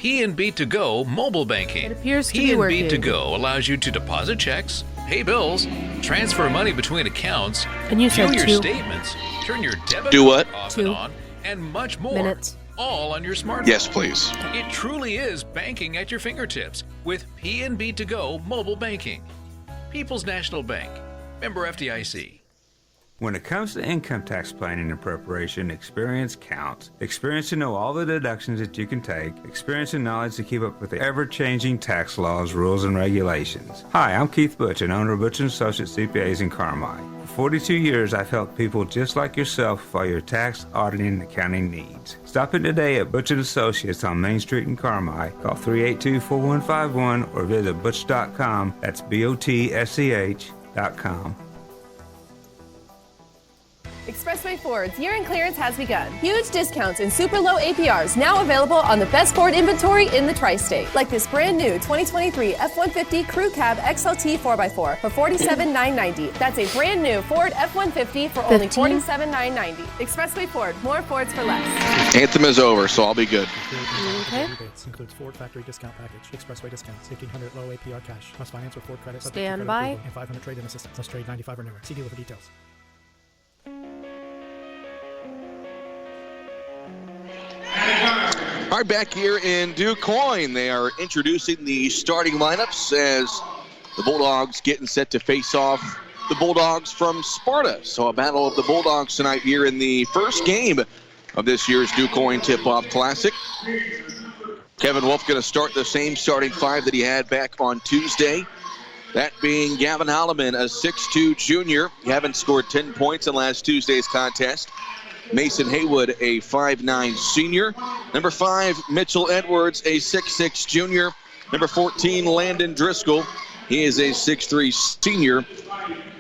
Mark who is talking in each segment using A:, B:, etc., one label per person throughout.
A: P&B To Go mobile banking.
B: It appears to be working.
A: P&B To Go allows you to deposit checks, pay bills, transfer money between accounts,
B: And you
A: view
B: said
A: your
B: 2
A: statements, turn your debit
C: Do what?
A: card off
B: 2
A: and on, and much more.
B: minutes.
A: All on your smartphone.
C: Yes, please.
A: It truly is banking at your fingertips with P&B To Go mobile banking. People's National Bank. Member FDIC.
D: When it comes to income tax planning and preparation, experience counts. Experience to know all the deductions that you can take. Experience and knowledge to keep up with the ever-changing tax laws, rules, and regulations. Hi, I'm Keith Butch, and owner of Butch & Associates CPAs in Carmi. For 42 years, I've helped people just like yourself for your tax, auditing, and accounting needs. Stop in today at Butch & Associates on Main Street in Carmi. Call 382-4151 or visit butch.com. That's BOTSCH.com.
E: Expressway Ford's year-end clearance has begun. Huge discounts and super low APRs now available on the best Ford inventory in the tri-state. Like this brand new 2023 F-150 Crew Cab XLT 4x4 for $47,990. That's a brand new Ford F-150 for only $47,990. Expressway Ford, more Fords for less.
C: Anthem is over, so I'll be good.
B: Okay.
F: Rebates includes Ford factory discount package, Expressway discounts, 1,800 low APR cash. Must finance with Ford credit. subject to
B: Stand
F: credit
B: by.
F: approval, and 500 trade-in assistance. Must trade 95 or newer. See dealer for details.
C: All right, back here in DuQuoin, they are introducing the starting lineups as the Bulldogs getting set to face off the Bulldogs from Sparta. So a battle of the Bulldogs tonight here in the first game of this year's DuQuoin Tip-Off Classic. Kevin Wolf going to start the same starting five that he had back on Tuesday. That being Gavin Holloman, a 6'2 junior. Gavin scored 10 points in last Tuesday's contest. Mason Haywood, a 5'9 senior. Number 5, Mitchell Edwards, a 6'6 junior. Number 14, Landon Driscoll. He is a 6'3 senior.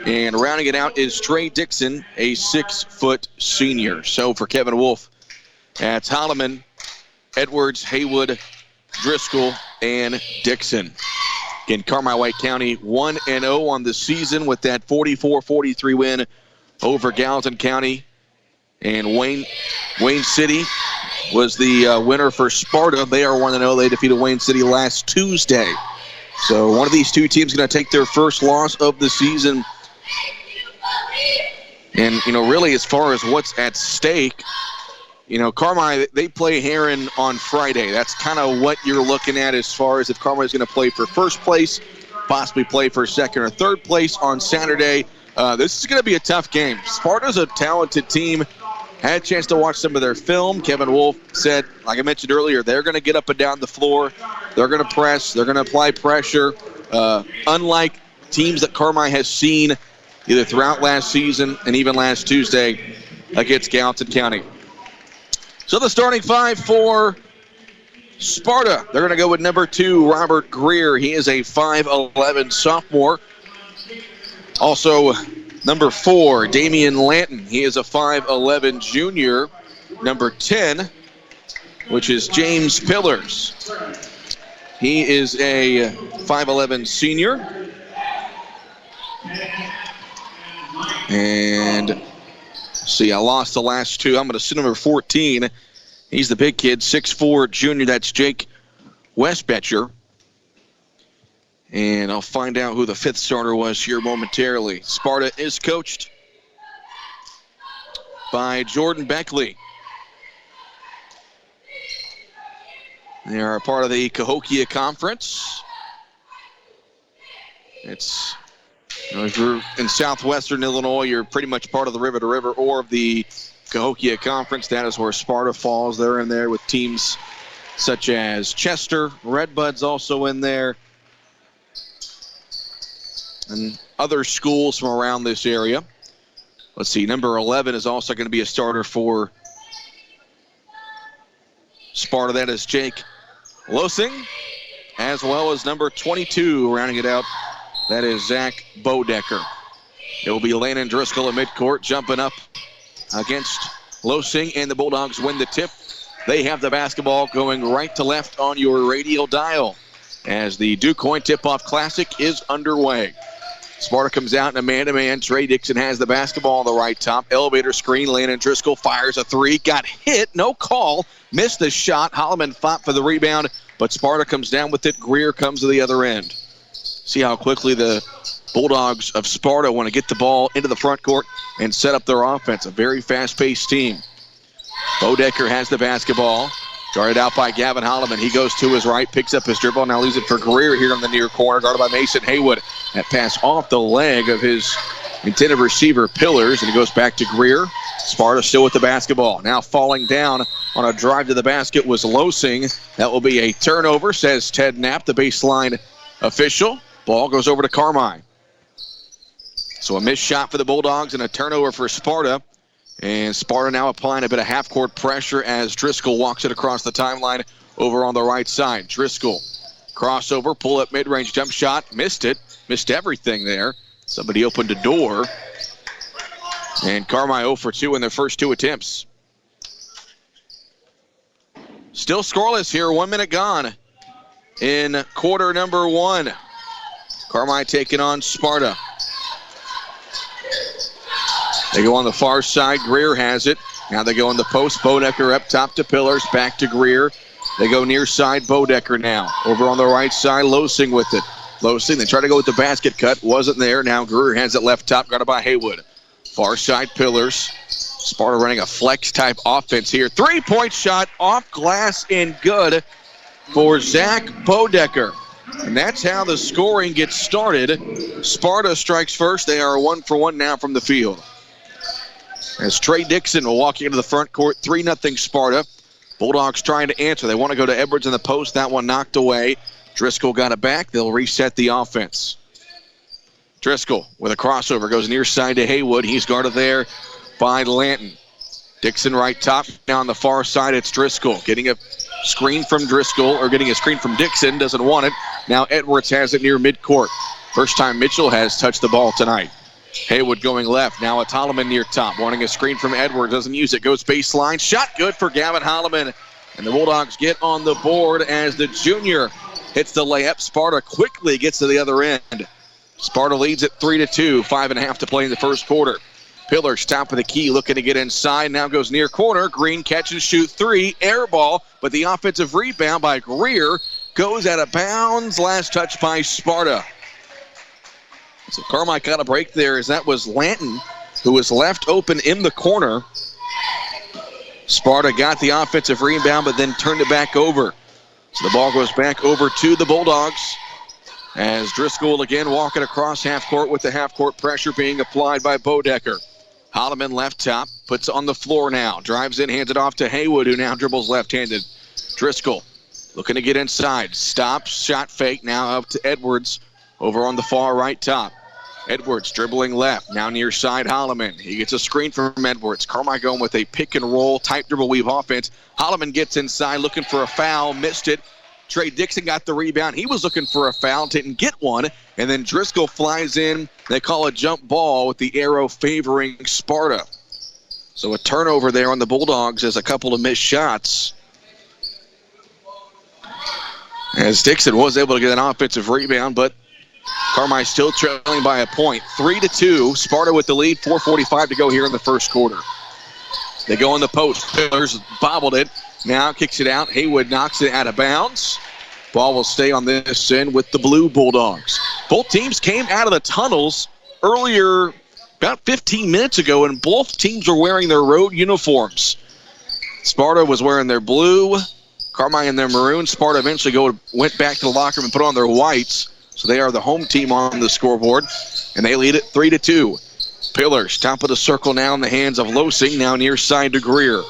C: And rounding it out is Trey Dixon, a 6-foot senior. So for Kevin Wolf, that's Holloman, Edwards, Haywood, Driscoll, and Dixon. Again, Carmi-White County 1-0 on the season with that 44-43 win over Gallatin County. And Wayne City was the winner for Sparta. They are 1-0. They defeated Wayne City last Tuesday. So one of these two teams is going to take their first loss of the season. And, really as far as what's at stake, Carmi, they play Heron on Friday. That's kind of what you're looking at as far as if Carmi is going to play for first place, possibly play for second or third place on Saturday. This is going to be a tough game. Sparta's a talented team. Had a chance to watch some of their film. Kevin Wolf said, like I mentioned earlier, they're going to get up and down the floor. They're going to press. They're going to apply pressure. Unlike teams that Carmi has seen either throughout last season and even last Tuesday against Gallatin County. So the starting five for Sparta. They're going to go with number 2, Robert Greer. He is a 5'11 sophomore. Also, number 4, Damian Lanton. He is a 5'11 junior. Number 10, which is James Pillars. He is a 5'11 senior. And see, I lost the last two. I'm going to see number 14. He's the big kid, 6'4 junior. That's Jake Westbetcher. And I'll find out who the 5th starter was here momentarily. Sparta is coached by Jordan Beckley. They are a part of the Cahokia Conference. It's, if you're in southwestern Illinois, you're pretty much part of the River to River or of the Cahokia Conference. That is where Sparta falls. They're in there with teams such as Chester. Redbud's also in there. And other schools from around this area. Let's see, number 11 is also going to be a starter for Sparta. That is Jake Losing, as well as number 22, rounding it out. That is Zach Bodecker. It will be Landon Driscoll at midcourt, jumping up against Losing, and the Bulldogs win the tip. They have the basketball going right to left on your radio dial as the DuQuoin Tip-Off Classic is underway. Sparta comes out in a man-to-man. Trey Dixon has the basketball on the right top. Elevator screen. Landon Driscoll fires a 3. Got hit. No call. Missed the shot. Holloman fought for the rebound. but Sparta comes down with it. Greer comes to the other end. See how quickly the Bulldogs of Sparta want to get the ball into the front court and set up their offense. A very fast-paced team. Bodecker has the basketball. Guarded out by Gavin Holloman. He goes to his right, picks up his dribble, now leaves it for Greer here in the near corner, guarded by Mason Haywood. That pass off the leg of his intended receiver, Pillars, and it goes back to Greer. Sparta still with the basketball. Now falling down on a drive to the basket was Losing. That will be a turnover, says Ted Knapp, the baseline official. Ball goes over to Carmine. So a missed shot for the Bulldogs and a turnover for Sparta. And Sparta now applying a bit of half-court pressure as Driscoll walks it across the timeline over on the right side. Driscoll, crossover, pull-up mid-range jump shot. Missed it. Missed everything there. Somebody opened a door. And Carmine 0 for 2 in their first 2 attempts. Still scoreless here. 1 minute gone in quarter number 1. Carmine taking on Sparta. They go on the far side. Greer has it. Now they go in the post. Bodecker up top to Pillars. Back to Greer. They go near side. Bodecker now. Over on the right side. Losing with it. Losing. They try to go with the basket cut. Wasn't there. Now Greer has it left top. Guarded by Haywood. Far side Pillars. Sparta running a flex type offense here. 3-point shot off glass and good for Zach Bodecker. And that's how the scoring gets started. Sparta strikes first. They are 1 for 1 now from the field. As Trey Dixon will walk into the front court, 3-0 Sparta. Bulldogs trying to answer. They want to go to Edwards in the post. That one knocked away. Driscoll got it back. They'll reset the offense. Driscoll with a crossover goes near side to Haywood. He's guarded there by Lanton. Dixon right top. Now on the far side, it's Driscoll. Getting a screen from Driscoll, or getting a screen from Dixon. Doesn't want it. Now Edwards has it near midcourt. First time Mitchell has touched the ball tonight. Haywood going left. Now it's Holloman near top. Wanting a screen from Edwards. Doesn't use it. Goes baseline. Shot good for Gavin Holloman. And the Bulldogs get on the board as the junior hits the layup. Sparta quickly gets to the other end. Sparta leads at 3-2. 5.5 to play in the first quarter. Pillars top of the key looking to get inside. Now goes near corner. Green catch and shoot 3. Air ball. But the offensive rebound by Greer goes out of bounds. Last touch by Sparta. So Carmine got a break there as that was Lanton who was left open in the corner. Sparta got the offensive rebound but then turned it back over. So the ball goes back over to the Bulldogs as Driscoll again walking across half court with the half court pressure being applied by Bodecker. Holloman left top, puts on the floor now. Drives in, hands it off to Haywood who now dribbles left-handed. Driscoll looking to get inside. Stops, shot fake, now up to Edwards. Over on the far right top. Edwards dribbling left. Now near side Holloman. He gets a screen from Edwards. Carmine going with a pick and roll type dribble weave offense. Holloman gets inside looking for a foul. Missed it. Trey Dixon got the rebound. He was looking for a foul. Didn't get one. And then Driscoll flies in. They call a jump ball with the arrow favoring Sparta. So a turnover there on the Bulldogs as a couple of missed shots. As Dixon was able to get an offensive rebound, but Carmine still trailing by a point. 3-2. Sparta with the lead. 4:45 to go here in the first quarter. They go in the post. Pillars bobbled it. Now kicks it out. Haywood knocks it out of bounds. Ball will stay on this end with the Blue Bulldogs. Both teams came out of the tunnels earlier, about 15 minutes ago, and both teams were wearing their road uniforms. Sparta was wearing their blue, Carmine in their maroon. Sparta eventually went back to the locker room and put on their whites. So they are the home team on the scoreboard, and they lead it 3-2. Pillars, top of the circle now in the hands of Losing, now near side to Greer.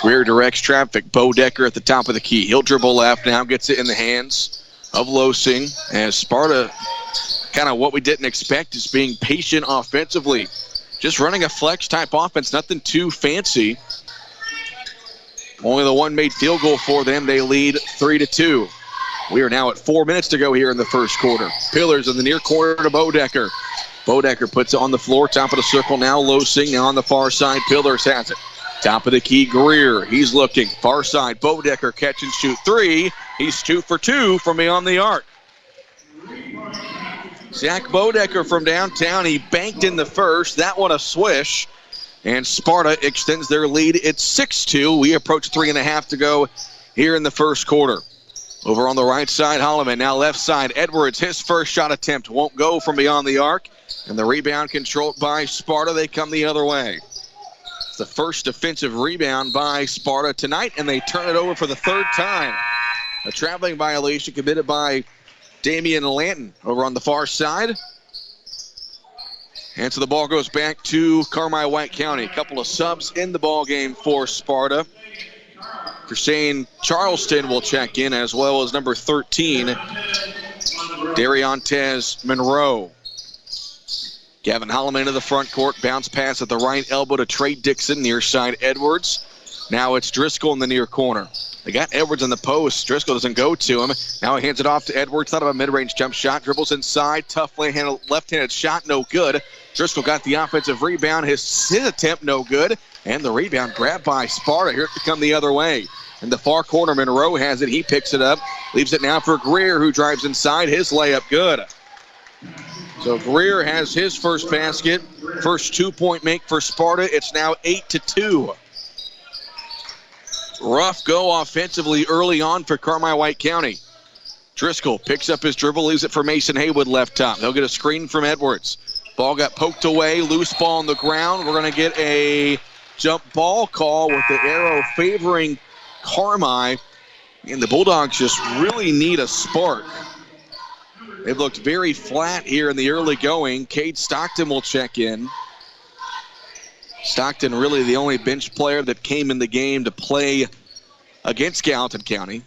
C: Greer directs traffic. Bodecker at the top of the key. He'll dribble left, now gets it in the hands of Losing. As Sparta, kind of what we didn't expect, is being patient offensively. Just running a flex-type offense, nothing too fancy. Only the one made field goal for them. They lead 3-2. We are now at 4 minutes to go here in the first quarter. Pillars in the near corner to Bodecker. Bodecker puts it on the floor, top of the circle now. Losing now on the far side. Pillars has it. Top of the key, Greer. He's looking. Far side, Bodecker catch and shoot 3. He's 2 for 2 from beyond the arc. Zach Bodecker from downtown. He banked in the first. That one a swish. And Sparta extends their lead. It's 6-2. We approach 3.5 to go here in the first quarter. Over on the right side, Holloman. Now left side, Edwards. His first shot attempt won't go from beyond the arc. And the rebound controlled by Sparta. They come the other way. It's the first defensive rebound by Sparta tonight, and they turn it over for the third time. A traveling violation committed by Damian Lanton over on the far side. And so the ball goes back to Carmi-White County. A couple of subs in the ball game for Sparta. Christine Charleston will check in, as well as number 13, Dariontez Monroe. Gavin Holloman into the front court. Bounce pass at the right elbow to Trey Dixon, near side Edwards. Now it's Driscoll in the near corner. They got Edwards in the post. Driscoll doesn't go to him. Now he hands it off to Edwards. Thought of a mid-range jump shot. Dribbles inside. Tough left-handed shot. No good. Driscoll got the offensive rebound. His attempt no good. And the rebound grabbed by Sparta. Here to come the other way. In the far corner, Monroe has it. He picks it up. Leaves it now for Greer, who drives inside. His layup good. So Greer has his first basket. First 2-point make for Sparta. It's now 8-2. Rough go offensively early on for Carmi-White County. Driscoll picks up his dribble, leaves it for Mason Haywood left top. They'll get a screen from Edwards. Ball got poked away, loose ball on the ground. We're going to get a jump ball call with the arrow favoring Carmi. And the Bulldogs just really need a spark. They've looked very flat here in the early going. Cade Stockton will check in. Stockton really the only bench player that came in the game to play against Gallatin County.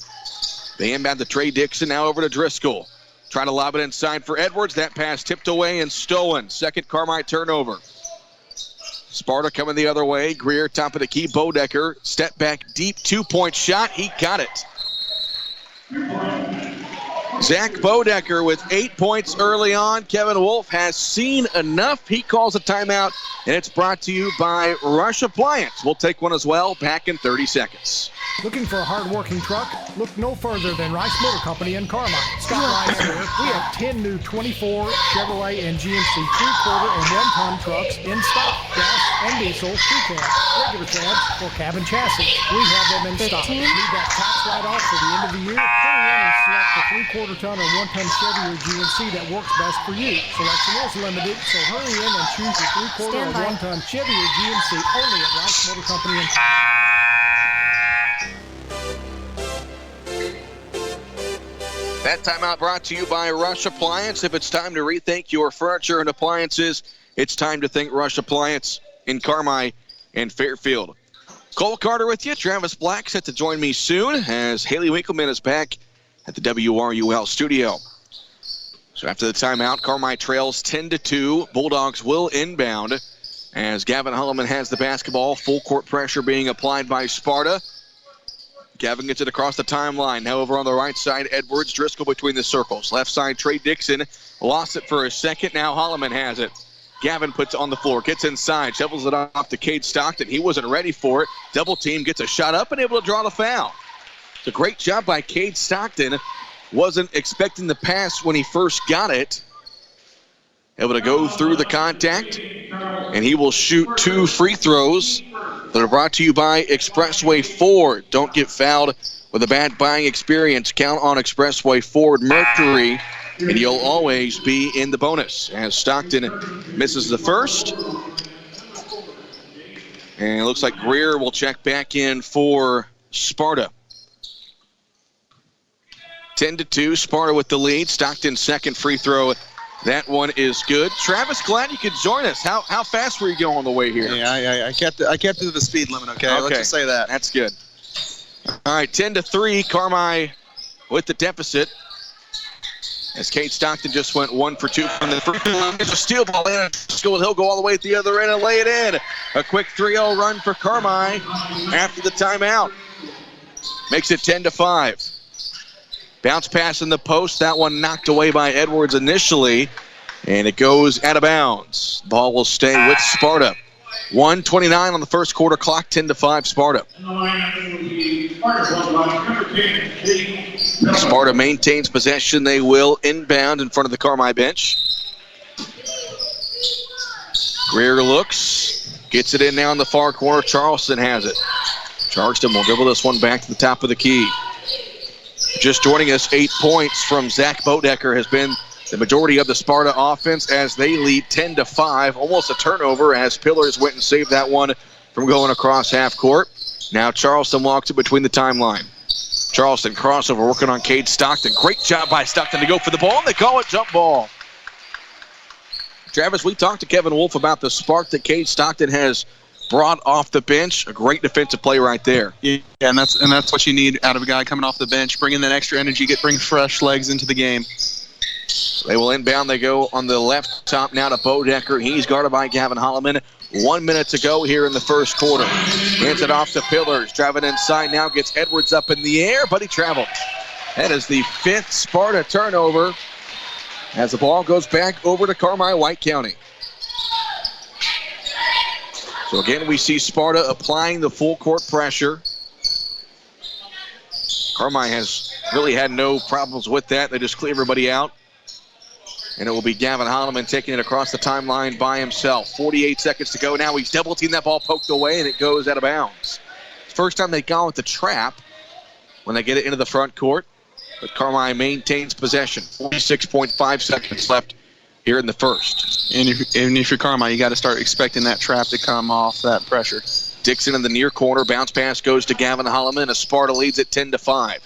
C: They inbound to Trey Dixon, now over to Driscoll. Trying to lob it inside for Edwards. That pass tipped away and stolen. Second Carmi turnover. Sparta coming the other way. Greer top of the key. Bodecker step back deep 2-point shot. He got it. Zach Bodecker with 8 points early on. Kevin Wolf has seen enough. He calls a timeout, and it's brought to you by Rush Appliance. We'll take one as well. Back in 30 seconds.
G: Looking for a hard-working truck? Look no further than Rice Motor Company in Carmi. Stop Rice here. We have 10 new 24 Chevrolet and GMC 3/4 and 1-ton trucks in stock. Gas and diesel, crew cab, regular cabs, or cab and chassis. We have them in stock. Need that tax write-off for the end of the year? Hurry in and select the 3/4 ton or 1-ton Chevy or GMC that works best for you. Selection is limited, so hurry in and choose your 3/4 or 1-ton Chevy or GMC only at Rice Motor Company in Carmi.
C: That timeout brought to you by Rush Appliance. If it's time to rethink your furniture and appliances, it's time to think Rush Appliance in Carmi and Fairfield. Cole Carter with you. Travis Black set to join me soon as Haley Winkleman is back at the WRUL studio. So after the timeout, Carmi trails 10-2. Bulldogs will inbound as Gavin Holloman has the basketball. Full court pressure being applied by Sparta. Gavin gets it across the timeline. Now over on the right side, Edwards. Driscoll between the circles. Left side, Trey Dixon. Lost it for a second. Now Holloman has it. Gavin puts it on the floor. Gets inside. Shovels it off to Cade Stockton. He wasn't ready for it. Double team. Gets a shot up and able to draw the foul. It's a great job by Cade Stockton. Wasn't expecting the pass when he first got it. Able to go through the contact. And he will shoot 2 free throws. That are brought to you by Expressway Ford. Don't get fouled with a bad buying experience. Count on Expressway Ford Mercury, and you'll always be in the bonus. As Stockton misses the first. And it looks like Greer will check back in for Sparta. 10-2, Sparta with the lead. Stockton's second free throw. That one is good. Travis, glad you could join us. How fast were you going on the way here?
H: Yeah, I kept it to the speed limit, okay? Let's just say that.
C: That's good. All right, 10-3, Carmi with the deficit. As Cade Stockton just went 1 for 2 from the first one. There's a steal ball in. He'll go all the way at the other end and lay it in. A quick 3-0 run for Carmi after the timeout. Makes it 10-5. Bounce pass in the post. That one knocked away by Edwards initially. And it goes out of bounds. Ball will stay with Sparta. 1:29 on the first quarter clock. 10-5 Sparta. Sparta maintains possession. They will inbound in front of the Carmi bench. Greer looks. Gets it in now in the far corner. Charleston has it. Charleston will dribble this one back to the top of the key. Just joining us, 8 points from Zach Bodecker has been the majority of the Sparta offense as they lead 10-5. Almost a turnover as Pillars went and saved that one from going across half court. Now Charleston walks it between the timeline. Charleston crossover working on Cade Stockton. Great job by Stockton to go for the ball, and they call it jump ball. Travis, we talked to Kevin Wolf about the spark that Cade Stockton has brought off the bench. A great defensive play right there.
H: Yeah, and that's what you need out of a guy coming off the bench, bringing that extra energy, bring fresh legs into the game.
C: They will inbound. They go on the left top now to Bodecker. He's guarded by Gavin Holloman. 1 minute to go here in the first quarter. Hands it off to Pillars. Driving inside now, gets Edwards up in the air, but he traveled. That is the 5th Sparta turnover as the ball goes back over to Carmi White County. So again, we see Sparta applying the full court pressure. Carmi has really had no problems with that. They just clear everybody out. And it will be Gavin Holloman taking it across the timeline by himself. 48 seconds to go now. He's double-teamed that ball, poked away, and it goes out of bounds. First time they've gone with the trap when they get it into the front court. But Carmi maintains possession. 46.5 seconds left here in the first.
H: And if you're Carmi, you got to start expecting that trap to come off that pressure.
C: Dixon in the near corner. Bounce pass goes to Gavin Holloman as Sparta leads it 10-5.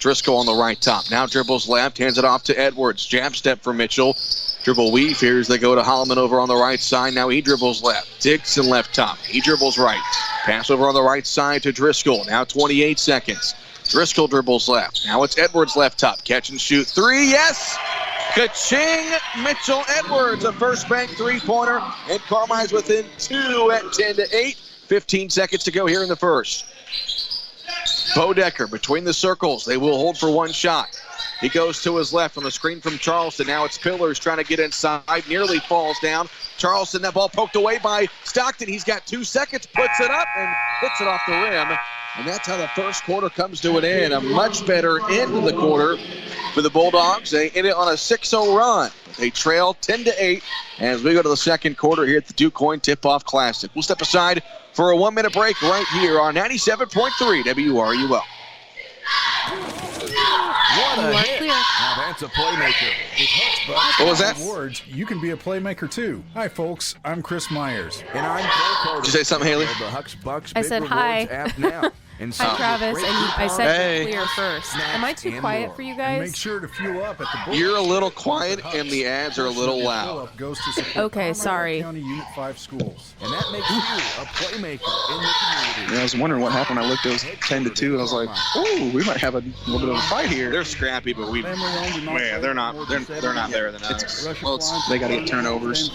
C: Driscoll on the right top. Now dribbles left, hands it off to Edwards. Jab step for Mitchell. Dribble weave here as they go to Holloman over on the right side. Now he dribbles left. Dixon left top. He dribbles right. Pass over on the right side to Driscoll. Now 28 seconds. Driscoll dribbles left. Now it's Edwards left top. Catch and shoot. 3, yes! Ka-ching! Mitchell Edwards, a first bank three-pointer. And Carmi's within 2 at 10-8. 15 seconds to go here in the first. Bodecker between the circles. They will hold for one shot. He goes to his left on the screen from Charleston. Now it's Pillars trying to get inside. Nearly falls down. Charleston, that ball poked away by Stockton. He's got 2 seconds, puts it up, and hits it off the rim. And that's how the first quarter comes to an end. A much better end of the quarter for the Bulldogs. They end it on a 6-0 run. They trail 10-8 as we go to the second quarter here at the DuQuion Tip-Off Classic. We'll step aside for a 1-minute break right here on 97.3 WRUL.
I: What a hit. Now that's a playmaker.
C: What was that?
J: Awards, you can be a playmaker too. Hi folks, I'm Chris Myers.
I: And I'm Cole Carter.
C: Did you say something, Haley?
I: The Hucks Bucks
B: I
I: Big
B: said
I: Rewards
B: hi.
I: app now. And
B: Hi, Travis. And I said clear first. Am I too
I: and
B: quiet
I: more.
B: for you
J: And make
B: guys?
J: sure to fuel up at the Bulldogs.
C: You're a little quiet and the ads are a little loud.
J: Fill-up goes to support
B: Okay,
J: Carmel
B: sorry.
J: County Unit 5 schools.
I: And that makes you a playmaker in the community.
H: Yeah, I was wondering what happened. I looked, it was 10-2, and I was like, oh, we might have a little bit of a fight here.
C: They're scrappy, but we've.
J: Family-owned and
C: Man, they're not there than us.
H: They got to get turnovers,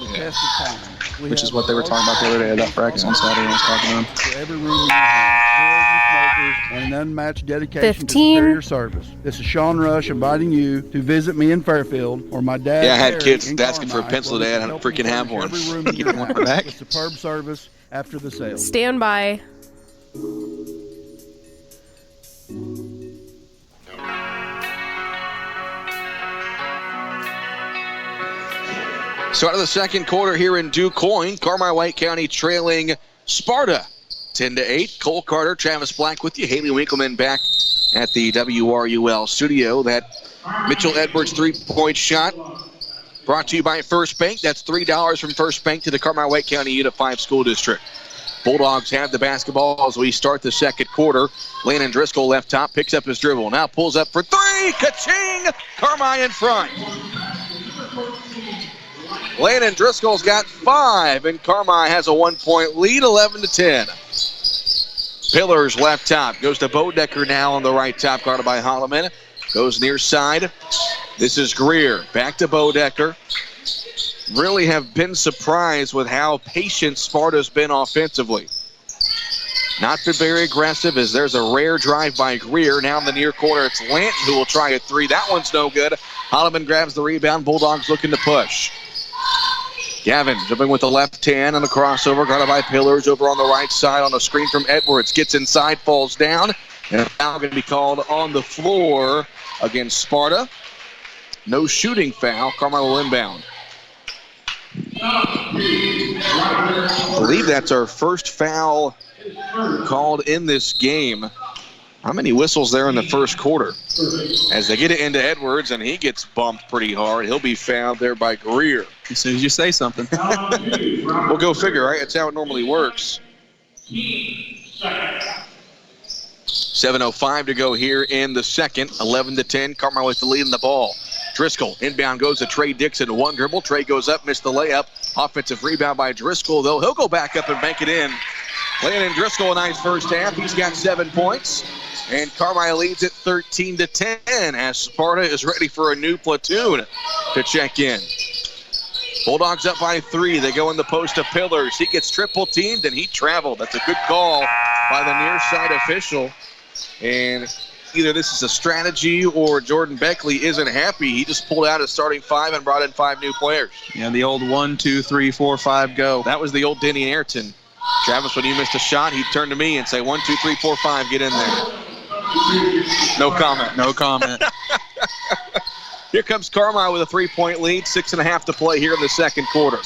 H: which is what they were talking about the other day at that practice on Saturday. I was talking to them.
J: For every room in the house, smokers, and an unmatched dedication
B: 15.
J: to superior service. This is Sean Rush inviting you to visit me in Fairfield, or my dad.
C: Yeah, I had
J: Terry
C: kids
J: in
C: asking for a
J: Carmi,
C: pencil
J: where
C: today. I
J: we
C: don't
J: help
C: freaking
J: you
C: have
J: furnish
C: one.
J: Every room in
H: You
J: your
H: don't want
J: house
H: one back?
J: with superb service after the sale.
B: Stand by.
C: Start of the second quarter here in DuQuoin. Carmi White County trailing Sparta 10-8. Cole Carter, Travis Black with you. Haley Winkleman back at the WRUL studio. That Mitchell Edwards three-point shot brought to you by First Bank. That's $3 from First Bank to the Carmi White County Unit 5 School District. Bulldogs have the basketball as we start the second quarter. Landon Driscoll left top, picks up his dribble. Now pulls up for 3. Ka-ching! Carmi in front. Landon Driscoll's got 5, and Carmi has a 1-point lead, 11-10. Pillars left top. Goes to Bodecker now on the right top, guarded by Holloman. Goes near side. This is Greer. Back to Bodecker. Really have been surprised with how patient Sparta's been offensively. Not been very aggressive as there's a rare drive by Greer. Now in the near corner, it's Lanton who will try a 3. That one's no good. Holloman grabs the rebound. Bulldogs looking to push. Gavin jumping with the left hand on a crossover, guarded by Pillars over on the right side on a screen from Edwards. Gets inside, falls down, and a foul going to be called on the floor against Sparta. No shooting foul. Carmi will inbound. I believe that's our first foul called in this game. How many whistles there in the first quarter? As they get it into Edwards, and he gets bumped pretty hard. He'll be fouled there by Greer.
H: As soon as you say something.
C: We'll go figure, right? That's how it normally works. 7:05 to go here in the second. 11-10. Carmine with the lead in the ball. Driscoll inbound goes to Trey Dixon. One dribble. Trey goes up, missed the layup. Offensive rebound by Driscoll, though. He'll go back up and bank it in. Landon Driscoll, a nice first half. He's got 7 points. And Carmine leads it 13-10 as Sparta is ready for a new platoon to check in. Bulldogs up by 3. They go in the post to Pillars. He gets triple teamed and he traveled. That's a good call by the near side official. And either this is a strategy or Jordan Beckley isn't happy. He just pulled out his starting 5 and brought in 5 new players.
H: Yeah, the old 1, 2, 3, 4, 5, go.
C: That was the old Denny Ayrton. Travis, when you missed a shot, he'd turn to me and say, 1, 2, 3, 4, 5, get in there. No comment.
H: No comment.
C: Here comes Carmine with a 3-point lead. 6.5 to play here in the second quarter.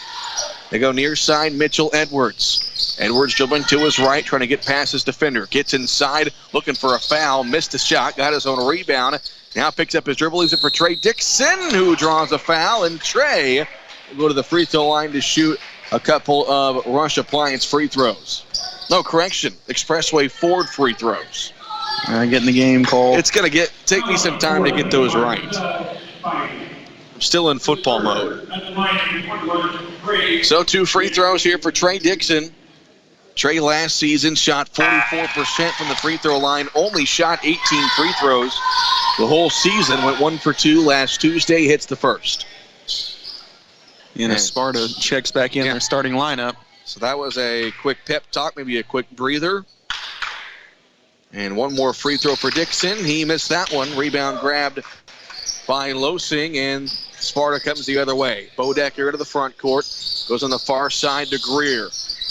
C: They go near side, Mitchell Edwards. Edwards dribbling to his right, trying to get past his defender. Gets inside, looking for a foul. Missed a shot, got his own rebound. Now picks up his dribble, leaves it for Trey Dixon, who draws a foul. And Trey will go to the free throw line to shoot a couple of Rush Appliance free throws. No, correction, Expressway Ford free throws.
H: Getting the game called.
C: It's going to take me some time to get those right. I'm still in football mode. So 2 free throws here for Trey Dixon. Trey last season shot 44% from the free throw line, only shot 18 free throws the whole season, went 1 for 2 last Tuesday, hits the first.
H: Sparta checks back in their starting lineup.
C: So that was a quick pep talk, maybe a quick breather. And 1 more free throw for Dixon. He missed that one. Rebound grabbed by Losing, and Sparta comes the other way. Bodecker into the front court. Goes on the far side to Greer.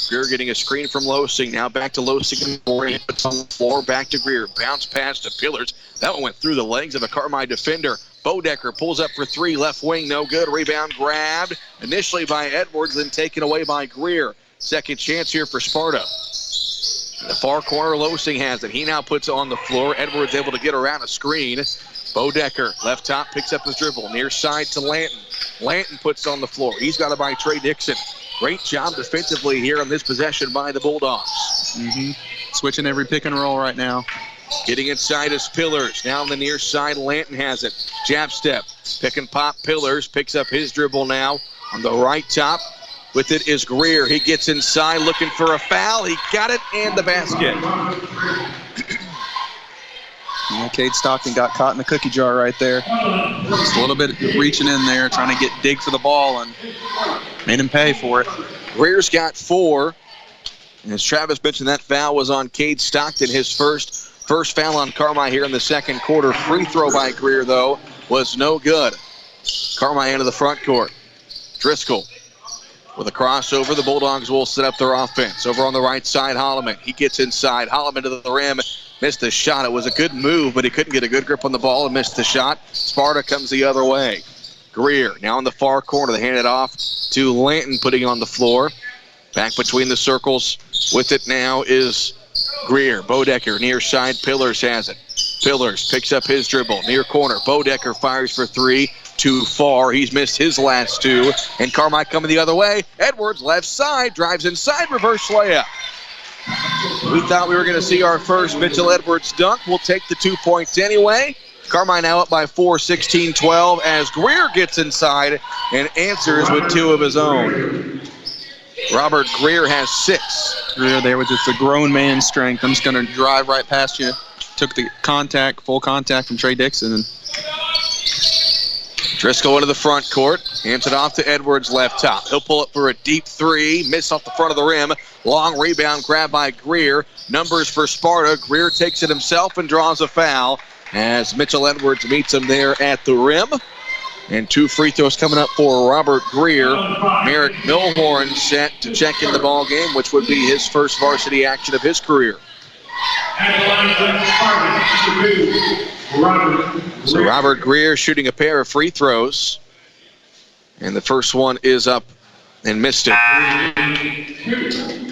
C: Greer getting a screen from Losing. Now back to Losing. Puts on the floor. Back to Greer. Bounce pass to Pillars. That one went through the legs of a Carmine defender. Bodecker pulls up for 3. Left wing, no good. Rebound grabbed initially by Edwards, then taken away by Greer. Second chance here for Sparta. In the far corner, Losing has it. He now puts it on the floor. Edwards able to get around a screen. Bodecker, left top, picks up his dribble. Near side to Lanton. Lanton puts it on the floor. He's got it by Trey Dixon. Great job defensively here on this possession by the Bulldogs.
H: Switching every pick and roll right now.
C: Getting inside is Pillars. Now on the near side, Lanton has it. Jab step. Pick and pop. Pillars picks up his dribble now. On the right top with it is Greer. He gets inside looking for a foul. He got it and the basket.
H: Cade Stockton got caught in the cookie jar right there. Just a little bit reaching in there, trying to dig for the ball, and made him pay for it.
C: Greer's got 4. And as Travis mentioned, that foul was on Cade Stockton, his first foul on Carmine here in the second quarter. Free throw by Greer, though, was no good. Carmine into the front court. Driscoll with a crossover. The Bulldogs will set up their offense. Over on the right side, Holloman. He gets inside. Holloman to the rim. Missed the shot. It was a good move, but he couldn't get a good grip on the ball and missed the shot. Sparta comes the other way. Greer now in the far corner. They hand it off to Lanton, putting it on the floor. Back between the circles with it now is Greer. Bodecker near side. Pillars has it. Pillars picks up his dribble. Near corner. Bodecker fires for 3. Too far. He's missed his last 2. And Carmine coming the other way. Edwards left side. Drives inside. Reverse layup. We thought we were going to see our first Mitchell Edwards dunk. We'll take the 2 points anyway. Carmine now up by 4, 16-12 as Greer gets inside and answers with 2 of his own. Robert Greer has 6.
H: Greer there with just a grown man's strength. I'm just going to drive right past you. Took the full contact from Trey Dixon. And
C: Driscoll into the front court. Hands it off to Edwards left top. He'll pull up for a deep 3. Miss off the front of the rim. Long rebound grab by Greer. Numbers for Sparta. Greer takes it himself and draws a foul as Mitchell Edwards meets him there at the rim. And 2 free throws coming up for Robert Greer. Merrick Milhorn set to check in the ball game, which would be his first varsity action of his career. So Robert Greer shooting a pair of free throws. And the first one is up and missed it.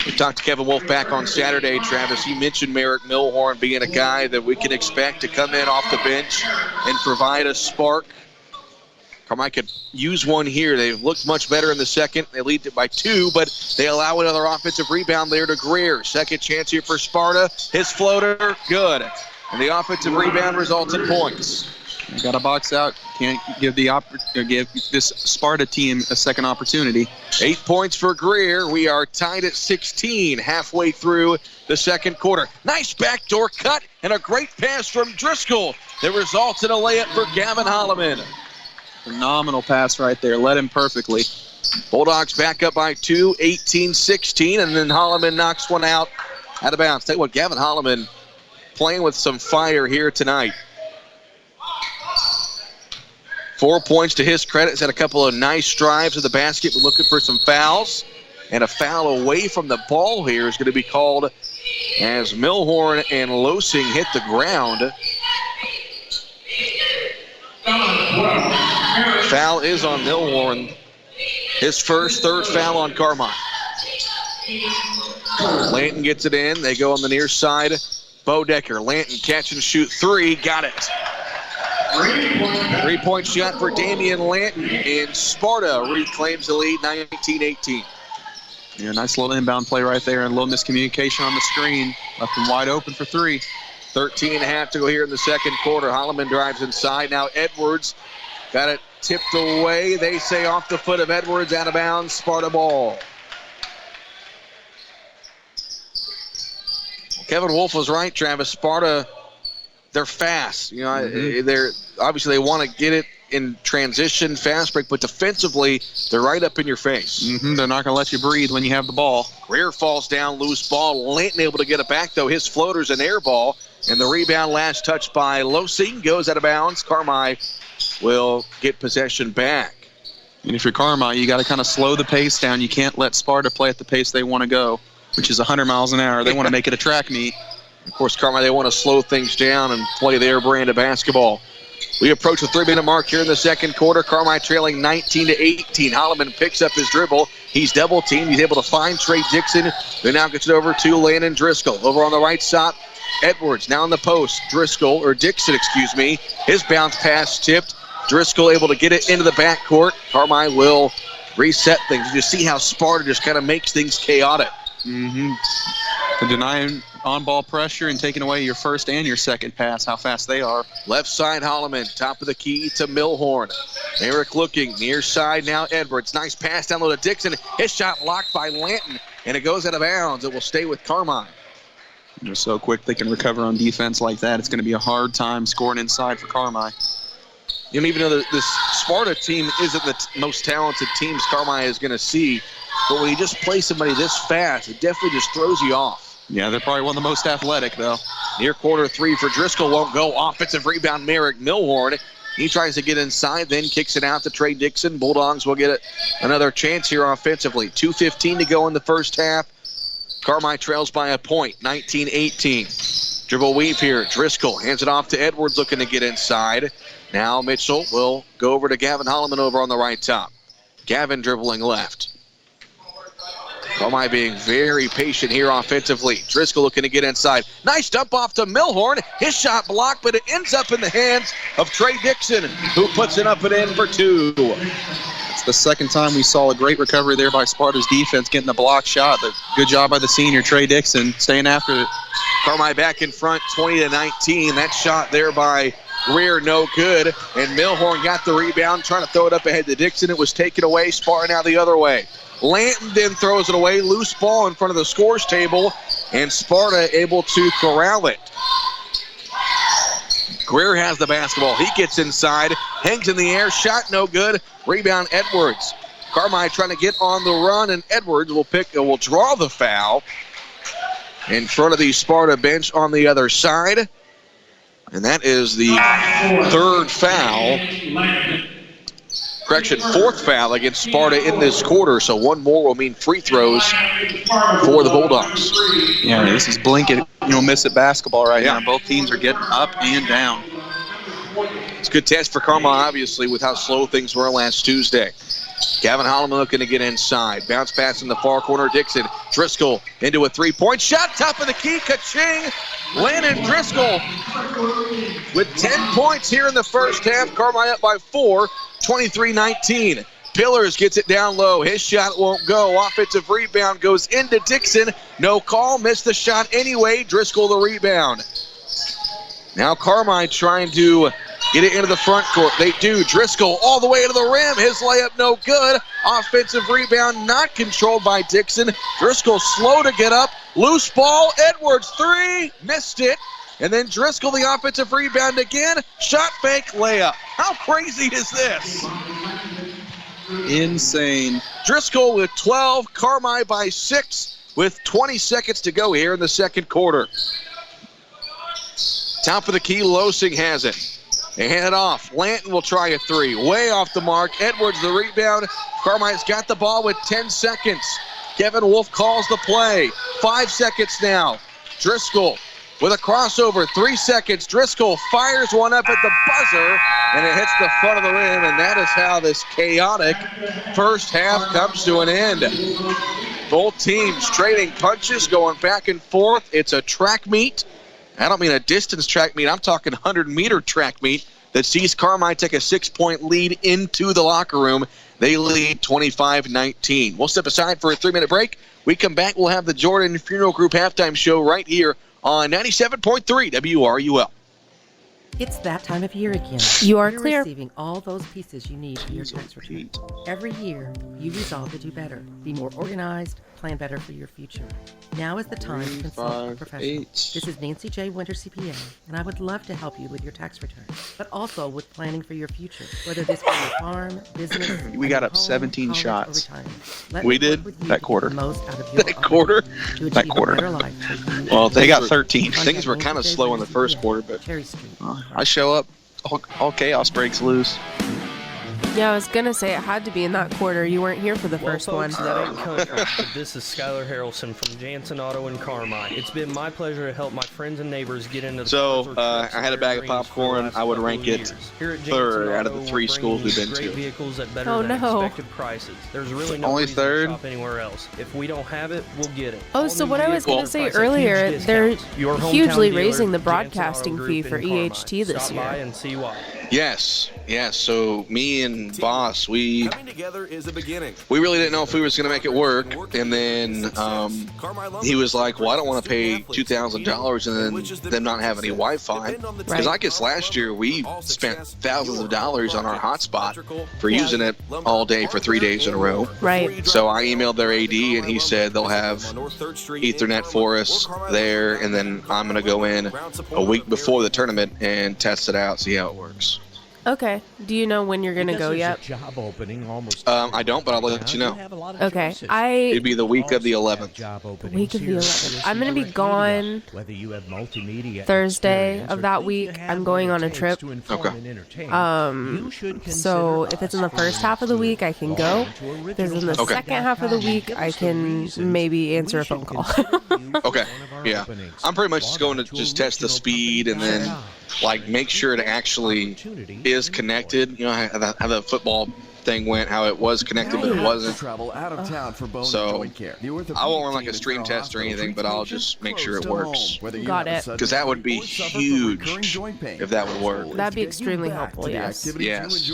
C: We talked to Kevin Wolf back on Saturday, Travis. He mentioned Merrick Milhorn being a guy that we can expect to come in off the bench and provide a spark. Carmi could use one here. They've looked much better in the second. They lead it by 2, but they allow another offensive rebound there to Greer. Second chance here for Sparta. His floater, good. And the offensive rebound results in points.
H: You got to box out. Can't give give this Sparta team a second opportunity.
C: 8 points for Greer. We are tied at 16 halfway through the second quarter. Nice backdoor cut and a great pass from Driscoll that results in a layup for Gavin Holloman.
H: Phenomenal pass right there. Led him perfectly.
C: Bulldogs back up by 2, 18-16, and then Holloman knocks one out of bounds. Tell you what, Gavin Holloman playing with some fire here tonight. 4 points to his credit. He's had a couple of nice drives to the basket. We're looking for some fouls. And a foul away from the ball here is going to be called as Milhorn and Losing hit the ground. Foul is on Milhorn. His first, third foul on Carmine. Lanton gets it in. They go on the near side. Bodecker. Lanton catch and shoot 3. Got it. 3-point shot for Damian Lanton, and Sparta reclaims the lead, 19-18.
H: Yeah, nice little inbound play right there, and a little miscommunication on the screen. Left him wide open for 3.
C: 13.5 to go here in the second quarter. Holloman drives inside. Now Edwards got it tipped away. They say off the foot of Edwards, out of bounds, Sparta ball. Kevin Wolf was right, Travis. Sparta, they're fast. You know, they're obviously they want to get it in transition, fast break, but defensively, they're right up in your face.
H: They're not going to let you breathe when you have the ball.
C: Greer falls down, loose ball. Lanton able to get it back, though. His floater's an air ball, and the rebound last touched by Losing goes out of bounds. Carmi will get possession back.
H: And if you're Carmi, you got to kind of slow the pace down. You can't let Sparta play at the pace they want to go, which is 100 miles an hour. They want to make it a track meet.
C: Of course, Carmi, they want to slow things down and play their brand of basketball. We approach the 3-minute mark here in the second quarter. Carmi trailing 19-18. Holloman picks up his dribble. He's double-teamed. He's able to find Trey Dixon, who now gets it over to Landon Driscoll. Over on the right side, Edwards now in the post. Dixon, his bounce pass tipped. Driscoll able to get it into the backcourt. Carmi will reset things. You see how Sparta just kind of makes things chaotic.
H: Denying on-ball pressure and taking away your first and your second pass, how fast they are.
C: Left side, Holloman, top of the key to Milhorn. Eric looking, near side now, Edwards. Nice pass down low to Dixon. His shot blocked by Lanton, and it goes out of bounds. It will stay with Carmine.
H: They're so quick they can recover on defense like that. It's going to be a hard time scoring inside for Carmi.
C: You don't even know that this Sparta team isn't the most talented teams Carmi is going to see, but when you just play somebody this fast, it definitely just throws you off.
H: Yeah, they're probably one of the most athletic, though.
C: Near quarter 3 for Driscoll won't go. Offensive rebound, Merrick Milhorn. He tries to get inside, then kicks it out to Trey Dixon. Bulldogs will get another chance here offensively. 2:15 to go in the first half. Carmi trails by a point, 19-18. Dribble weave here. Driscoll hands it off to Edwards, looking to get inside. Now Mitchell will go over to Gavin Holloman over on the right top. Gavin dribbling left. Carmi being very patient here offensively. Driscoll looking to get inside. Nice dump off to Milhorn. His shot blocked, but it ends up in the hands of Trey Dixon, who puts it up and in for 2.
H: It's the second time we saw a great recovery there by Sparta's defense, getting a block shot. But good job by the senior, Trey Dixon, staying after it.
C: Carmi back in front, 20-19. That shot there by Greer, no good. And Milhorn got the rebound, trying to throw it up ahead to Dixon. It was taken away. Sparta now the other way. Lanton then throws it away. Loose ball in front of the scores table, and Sparta able to corral it. Greer has the basketball. He gets inside, hangs in the air, shot no good. Rebound Edwards. Carmi trying to get on the run, and Edwards will draw the foul in front of the Sparta bench on the other side. And that is the third foul. Fourth foul against Sparta in this quarter, so one more will mean free throws for the Bulldogs.
H: Yeah, this is blink it, miss it basketball right now. Both teams are getting up and down.
C: It's a good test for Carmine, obviously, with how slow things were last Tuesday. Gavin Holloman looking to get inside. Bounce pass in the far corner. Dixon. Driscoll into a three-point shot. Top of the key. Ka-ching. Landon Driscoll with 10 points here in the first half. Carmine up by 4, 23-19. Pillars gets it down low. His shot won't go. Offensive rebound goes into Dixon. No call. Missed the shot anyway. Driscoll the rebound. Now Carmine trying to get it into the front court. They do. Driscoll all the way to the rim. His layup no good. Offensive rebound not controlled by Dixon. Driscoll slow to get up. Loose ball. Edwards 3. Missed it. And then Driscoll the offensive rebound again. Shot fake layup. How crazy is this?
H: Insane.
C: Driscoll with 12. Carmine by 6 with 20 seconds to go here in the second quarter. Top of the key. Losing has it. They hand it off. Lanton will try a 3. Way off the mark. Edwards the rebound. Carmine's got the ball with 10 seconds. Kevin Wolf calls the play. 5 seconds now. Driscoll with a crossover. 3 seconds. Driscoll fires one up at the buzzer, and it hits the front of the rim, and that is how this chaotic first half comes to an end. Both teams trading punches, going back and forth. It's a track meet. I don't mean a distance track meet. I'm talking 100-meter track meet that sees Carmine take a 6-point lead into the locker room. They lead 25-19. We'll step aside for a 3-minute break. We come back, we'll have the Jordan Funeral Group halftime show right here on 97.3 WRUL.
K: It's that time of year again.
B: You are
K: You're
B: clear.
K: Receiving all those pieces you need for your tax return. Every year, you resolve to do better, be more organized, plan better for your future. Now is the time to consult a professional. This is Nancy J. Winter CPA, and I would love to help you with your tax return, but also with planning for your future, whether this be your farm, business,
H: We got up
K: home,
H: 17
K: college, or
H: shots.
K: retirement. Let
C: We
K: me
C: did?
K: work with you
H: That
K: to get
H: quarter.
K: the most out of your
C: That quarter?
K: opportunity to
H: That
K: achieve a
H: quarter.
K: better life.
C: Well,
H: They got 13.
C: Things were kind of slow in the first quarter, but
K: Cherry Street.
H: I show up, all chaos breaks loose.
B: Yeah, I was gonna say it had to be in that quarter. You weren't here for the first one.
L: That ain't country, but this is Skylar Harrelson from Jansen Auto in Carmine. It's been my pleasure to help my friends and neighbors get into the
C: So,
L: cars or trucks
C: I had a
L: of
C: bag
L: their
C: of
L: dreams for the
C: popcorn.
L: last
C: I would
L: couple
C: rank
L: of
C: it
L: years. Here at Jansen
C: third out of
L: Auto,
C: the 3
L: we're
C: schools we've
L: bringing
C: been
L: great
C: to.
L: vehicles at better
B: Oh,
L: than
B: no.
L: expected prices. There's really no
H: Only
L: reason
H: third?
L: to shop anywhere else. If we don't have it, we'll get it.
B: Oh,
L: All
B: so
L: new
B: what I was
L: vehicles
B: gonna
L: are
B: say
L: priced at
B: earlier,
L: huge
B: they're
L: discounts. Your hometown
B: hugely
L: dealer,
B: raising the
L: Jansen
B: broadcasting
L: Auto
B: fee
L: Group
B: for
L: in Carmine.
B: EHT this
L: Stop by
B: year.
L: and see why.
C: yes. So me and Boss, we
I: Coming together is a beginning.
C: really didn't know if we was going to make it work. And then he was like, well, I don't want to pay $2,000 and then them not have any Wi-Fi. Because I guess last year we spent thousands of dollars on our hotspot for using it all day for 3 days in a row.
B: Right.
C: So I emailed their AD, and he said they'll have Ethernet for us there, and then I'm going to go in a week before the tournament and test it out, see how it works.
B: Okay. Do you know when you're gonna go yet?
M: Job opening almost.
C: I don't, but I'll let you know.
B: Okay.
C: It'd be the week of the 11th.
B: Week of the 11th. I'm gonna be gone
M: Whether you have multimedia
B: Thursday of that week. I'm going on a trip.
C: Okay.
B: So if it's in the first half of the week, I can go. If it's in the second half of the week, I can maybe answer a phone call.
C: Okay. Yeah. I'm pretty much just going to just test the speed and then like make sure it actually is connected. You know how the football thing went, how it was connected but it wasn't.
I: Travel out of town for bone and
C: So
I: joint care. The
C: I won't
I: orthopedic
C: run like
I: team
C: a
I: at
C: stream
I: General
C: test or
I: Hospital
C: anything, but I'll just make sure it works.
B: Got it.
C: Because that would be huge if that would work.
B: That'd be extremely helpful, yes.
C: Yes.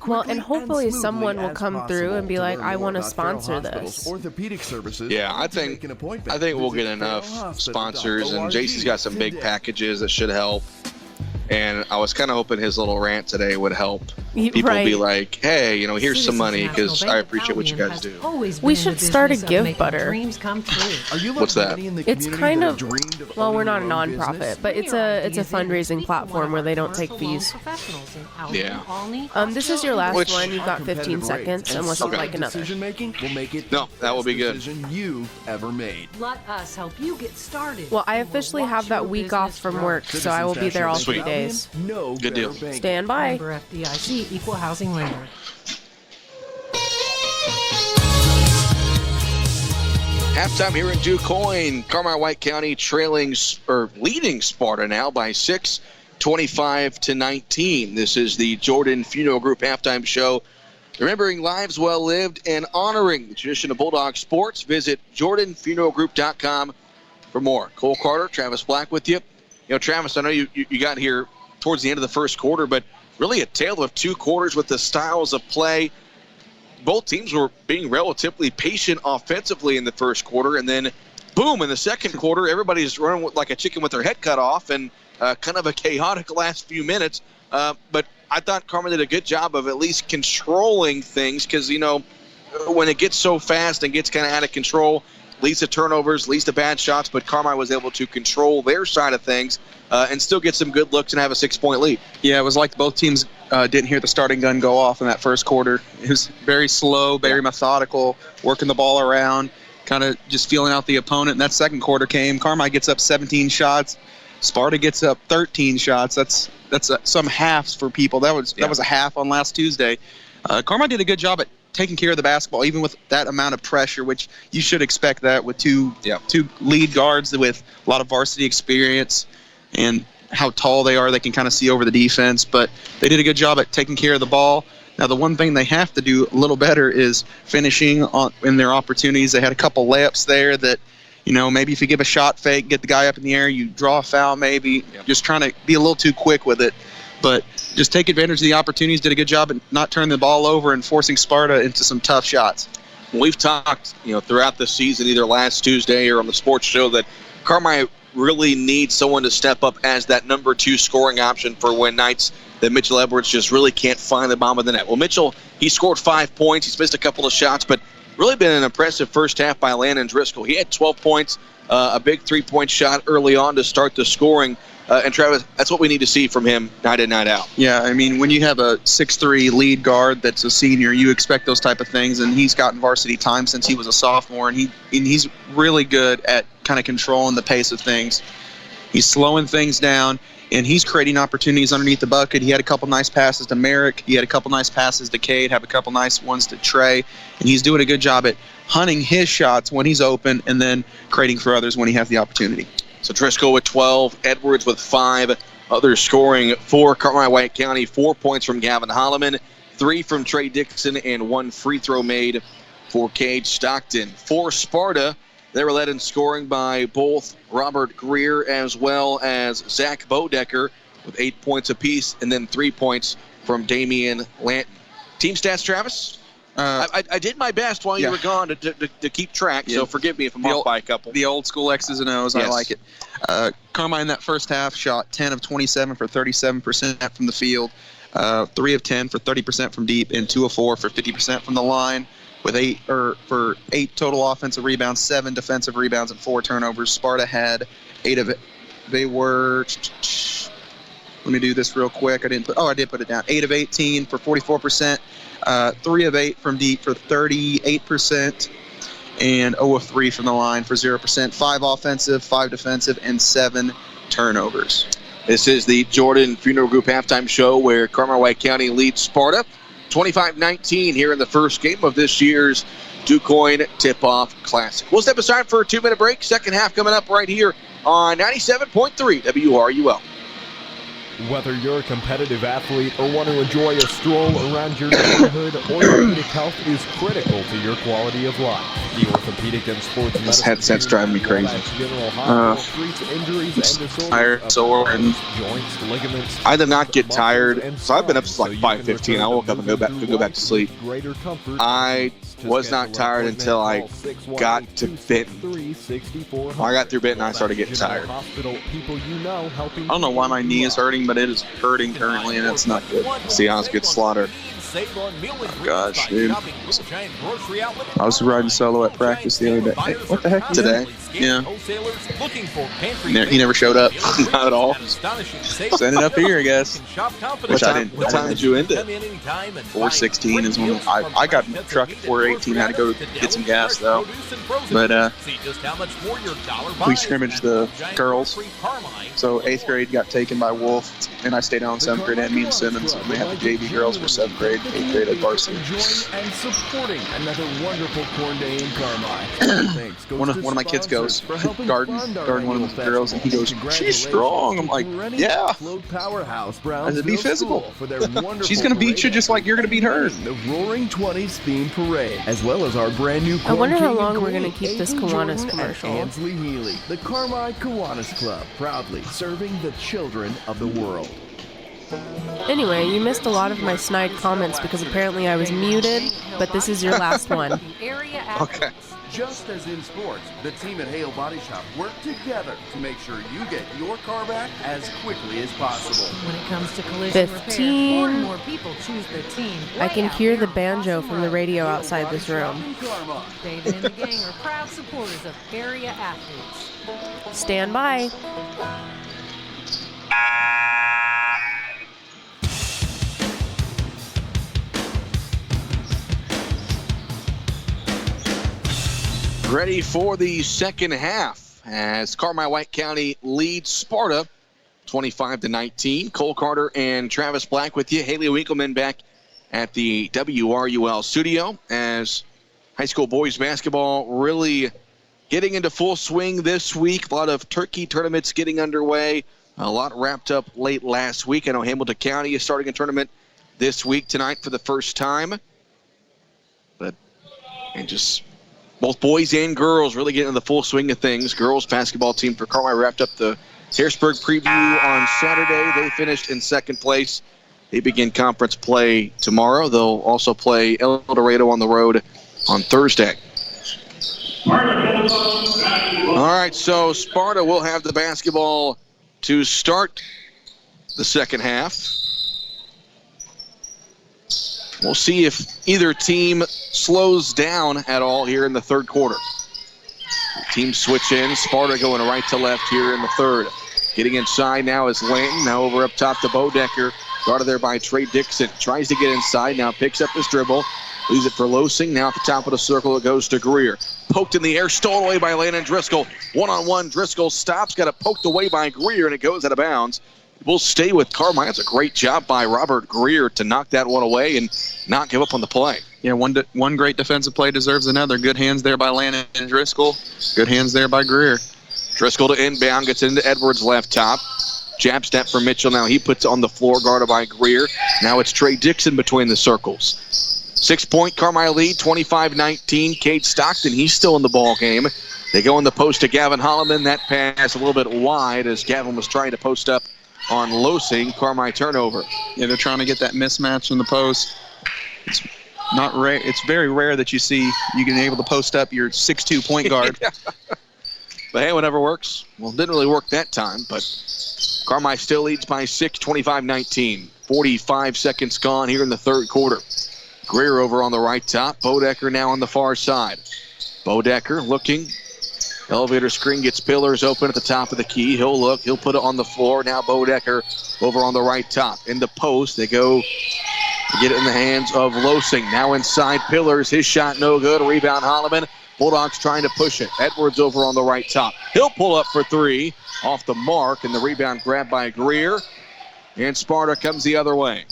B: Well, and hopefully someone will come through and be like, I want to sponsor this.
I: Orthopedic services.
C: Yeah, I think we'll get enough sponsors, and JC's got some big packages that should help. And I was kind of hoping his little rant today would help people be like, hey, here's some money because I appreciate what you guys do.
B: We should start a give butter.
C: What's that?
B: It's kind of, well, we're not a nonprofit, but it's a fundraising platform where they don't take fees.
C: Yeah.
B: This is your last one. You've got 15 seconds, unless you'd like another.
C: No, that will be good.
I: You've ever made.
K: Let us help you get started.
B: Well, I officially have that week off from work, so I will be there all 3 days.
I: No
C: Good deal.
B: Stand by.
K: Member FDIC, Equal Housing Lender.
C: Halftime here in DuQuoin. Carmine White County leading Sparta now by 6, 25-19. This is the Jordan Funeral Group halftime show. Remembering lives well lived and honoring the tradition of Bulldog sports, visit JordanFuneralGroup.com for more. Cole Carter, Travis Black with you. Travis, I know you got here towards the end of the first quarter, but really a tale of two quarters with the styles of play. Both teams were being relatively patient offensively in the first quarter, and then, boom, in the second quarter, everybody's running like a chicken with their head cut off, and kind of a chaotic last few minutes. But I thought Carmine did a good job of at least controlling things because, when it gets so fast and gets kind of out of control, leads to turnovers, leads to bad shots, but Carmine was able to control their side of things and still get some good looks and have a 6-point lead.
H: Yeah, it was like both teams didn't hear the starting gun go off in that first quarter. It was very slow, very methodical, working the ball around, kind of just feeling out the opponent. And that second quarter came. Carmine gets up 17 shots. Sparta gets up 13 shots. That's some halves for people. That was a half on last Tuesday. Carmine did a good job at taking care of the basketball, even with that amount of pressure, which you should expect that with two lead guards with a lot of varsity experience and how tall they are. They can kind of see over the defense, but they did a good job at taking care of the ball. Now, the one thing they have to do a little better is finishing in their opportunities. They had a couple layups there that, maybe if you give a shot fake, get the guy up in the air, you draw a foul maybe, just trying to be a little too quick with it. But just take advantage of the opportunities, did a good job at not turning the ball over and forcing Sparta into some tough shots.
C: We've talked, throughout the season, either last Tuesday or on the sports show, that Carmine really needs someone to step up as that number 2 scoring option for when nights that Mitchell Edwards just really can't find the bomb of the net. Well, Mitchell, he scored 5 points. He's missed a couple of shots, but really been an impressive first half by Landon Driscoll. He had 12 points, a big 3-point shot early on to start the scoring. And Travis, that's what we need to see from him night in, night out.
H: Yeah, I mean, when you have a 6'3" lead guard that's a senior, you expect those type of things, and he's gotten varsity time since he was a sophomore, and he's really good at kind of controlling the pace of things. He's slowing things down, and he's creating opportunities underneath the bucket. He had a couple nice passes to Merrick. He had a couple nice passes to Cade, have a couple nice ones to Trey, and he's doing a good job at hunting his shots when he's open and then creating for others when he has the opportunity.
C: So Driscoll with 12, Edwards with 5, others scoring for Carmine-White County, 4 points from Gavin Holloman, 3 from Trey Dixon, and 1 free throw made for Cade Stockton. For Sparta, they were led in scoring by both Robert Greer as well as Zach Bodecker with 8 points apiece, and then 3 points from Damian Lanton. Team stats, Travis? I did my best while you were gone to keep track, so forgive me if I'm off by a couple.
H: The old school X's and O's, yes. I like it. Carmine that first half shot 10 of 27 for 37% from the field, 3 of 10 for 30% from deep, and 2 of 4 for 50% from the line, with 8 total offensive rebounds, 7 defensive rebounds, and 4 turnovers. Sparta had 8 of it. They were, let me do this real quick. I did put it down. 8 of 18 for 44%. 3 of 8 from deep for 38%, and 0 of 3 from the line for 0%. 5 offensive, 5 defensive, and 7 turnovers.
C: This is the Jordan Funeral Group halftime show where Carmine-White County leads Sparta 25-19 here in the first game of this year's DuQuion Tip-Off Classic. We'll step aside for a 2-minute break. Second half coming up right here on 97.3 WRUL.
M: Whether you're a competitive athlete or want to enjoy a stroll around your neighborhood, orthopedic health is critical to your quality of life. The Orthopedic and Sports Medicine
H: this headset's driving me crazy. Tired, sore, and
M: joints, ligaments.
C: I did not get tired, so I've been up since like 5:15. I woke up and go back to sleep. I was not tired until I got to Benton. I got through Benton, I started getting tired.
H: I don't know why my knee is hurting, but it is hurting currently, and that's not good.
C: Seahawks get slaughtered.
H: Oh gosh, dude. I was riding solo at practice the other day. Hey, what the heck?
C: Today?
H: Yeah. He never showed up.
C: Not at all.
H: Send it up here, I guess. Which I didn't.
C: What time did you end it?
H: 4:16 is when I got in the truck at 4:18. Had to go get some gas though. But we scrimmaged the girls. So 8th grade got taken by Wolf, and I stayed on 7th grade, and me and Simmons. And we had the JV girls for 7th grade.
M: the community for enjoying and supporting another wonderful corn day in Carmine. Thanks goes
H: one
M: to
H: of my kids goes
M: sponsors for helping
H: garden
M: fund our
H: one of
M: annual
H: the girls, and he goes,
M: Congratulations
H: "She's strong." I'm like,
M: to Rennie
H: "Yeah."
M: Float Powerhouse,
H: I said, "Be physical."
M: for their wonderful
H: She's gonna beat you just like you're gonna beat her.
M: The Roaring 20s theme parade, as well as our brand new
B: I wonder how
M: King
B: long
M: and
B: we're going
M: Queen,
B: to keep this
M: Aiden
B: Kiwanis
M: Jordan
B: commercial.
M: and Ansley Healy. The Carmine Kiwanis Club, proudly serving the children of the world.
B: Anyway, you missed a lot of my snide comments because apparently I was muted, but this is your last one.
C: Okay.
I: Just as in sports, the team at Hale Body Shop work together to make sure you get your car back as quickly as possible.
N: When it comes to collision
B: 15.
N: repair, more and more people choose their team.
B: I can hear the banjo from the radio outside this room.
N: David and the gang are proud supporters of area athletes.
B: Stand by.
C: Ready for the second half as Carmi-White County leads Sparta 25-19. Cole Carter and Travis Black with you. Haley Winkleman back at the WRUL studio as high school boys basketball really getting into full swing this week. A lot of turkey tournaments getting underway. A lot wrapped up late last week. I know Hamilton County is starting a tournament this week tonight for the first time. And just both boys and girls really getting in the full swing of things. Girls basketball team for Carmi wrapped up the Harrisburg preview on Saturday. They finished in second place. They begin conference play tomorrow. They'll also play El Dorado on the road on Thursday. All right, so Sparta will have the basketball to start the second half. We'll see if either team slows down at all here in the third quarter. Teams switch in. Sparta going right to left here in the third. Getting inside now is Lanton. Now over up top to Bodecker. Guarded there by Trey Dixon. Tries to get inside. Now picks up his dribble. Leaves it for Losing. Now at the top of the circle it goes to Greer. Poked in the air. Stolen away by Landon Driscoll. One-on-one. Driscoll stops. Got it poked away by Greer, and it goes out of bounds. We'll stay with Carmine. That's a great job by Robert Greer to knock that one away and not give up on the play.
H: Yeah, one great defensive play deserves another. Good hands there by Landon Driscoll. Good hands there by Greer.
C: Driscoll to inbound, gets into Edwards' left top. Jab step for Mitchell. Now he puts it on the floor, guarded by Greer. Now it's Trey Dixon between the circles. 6-point Carmine lead, 25-19. Cade Stockton, he's still in the ball game. They go in the post to Gavin Holloman. That pass a little bit wide as Gavin was trying to post up on Losing. Carmine turnover.
H: Yeah, they're trying to get that mismatch in the post. It's not rare. It's very rare that you see you can be able to post up your 6'2" point guard.
C: But hey, whatever works. Well, it didn't really work that time, but Carmine still leads by 6, 25-19. 45 seconds gone here in the third quarter. Greer over on the right top. Bodecker now on the far side. Bodecker looking. Elevator screen gets Pillars open at the top of the key. He'll look. He'll put it on the floor. Now Bodecker over on the right top. In the post, they go to get it in the hands of Losing. Now inside Pillars. His shot no good. Rebound Holloman. Bulldogs trying to push it. Edwards over on the right top. He'll pull up for three. Off the mark, and the rebound grabbed by Greer. And Sparta comes the other way.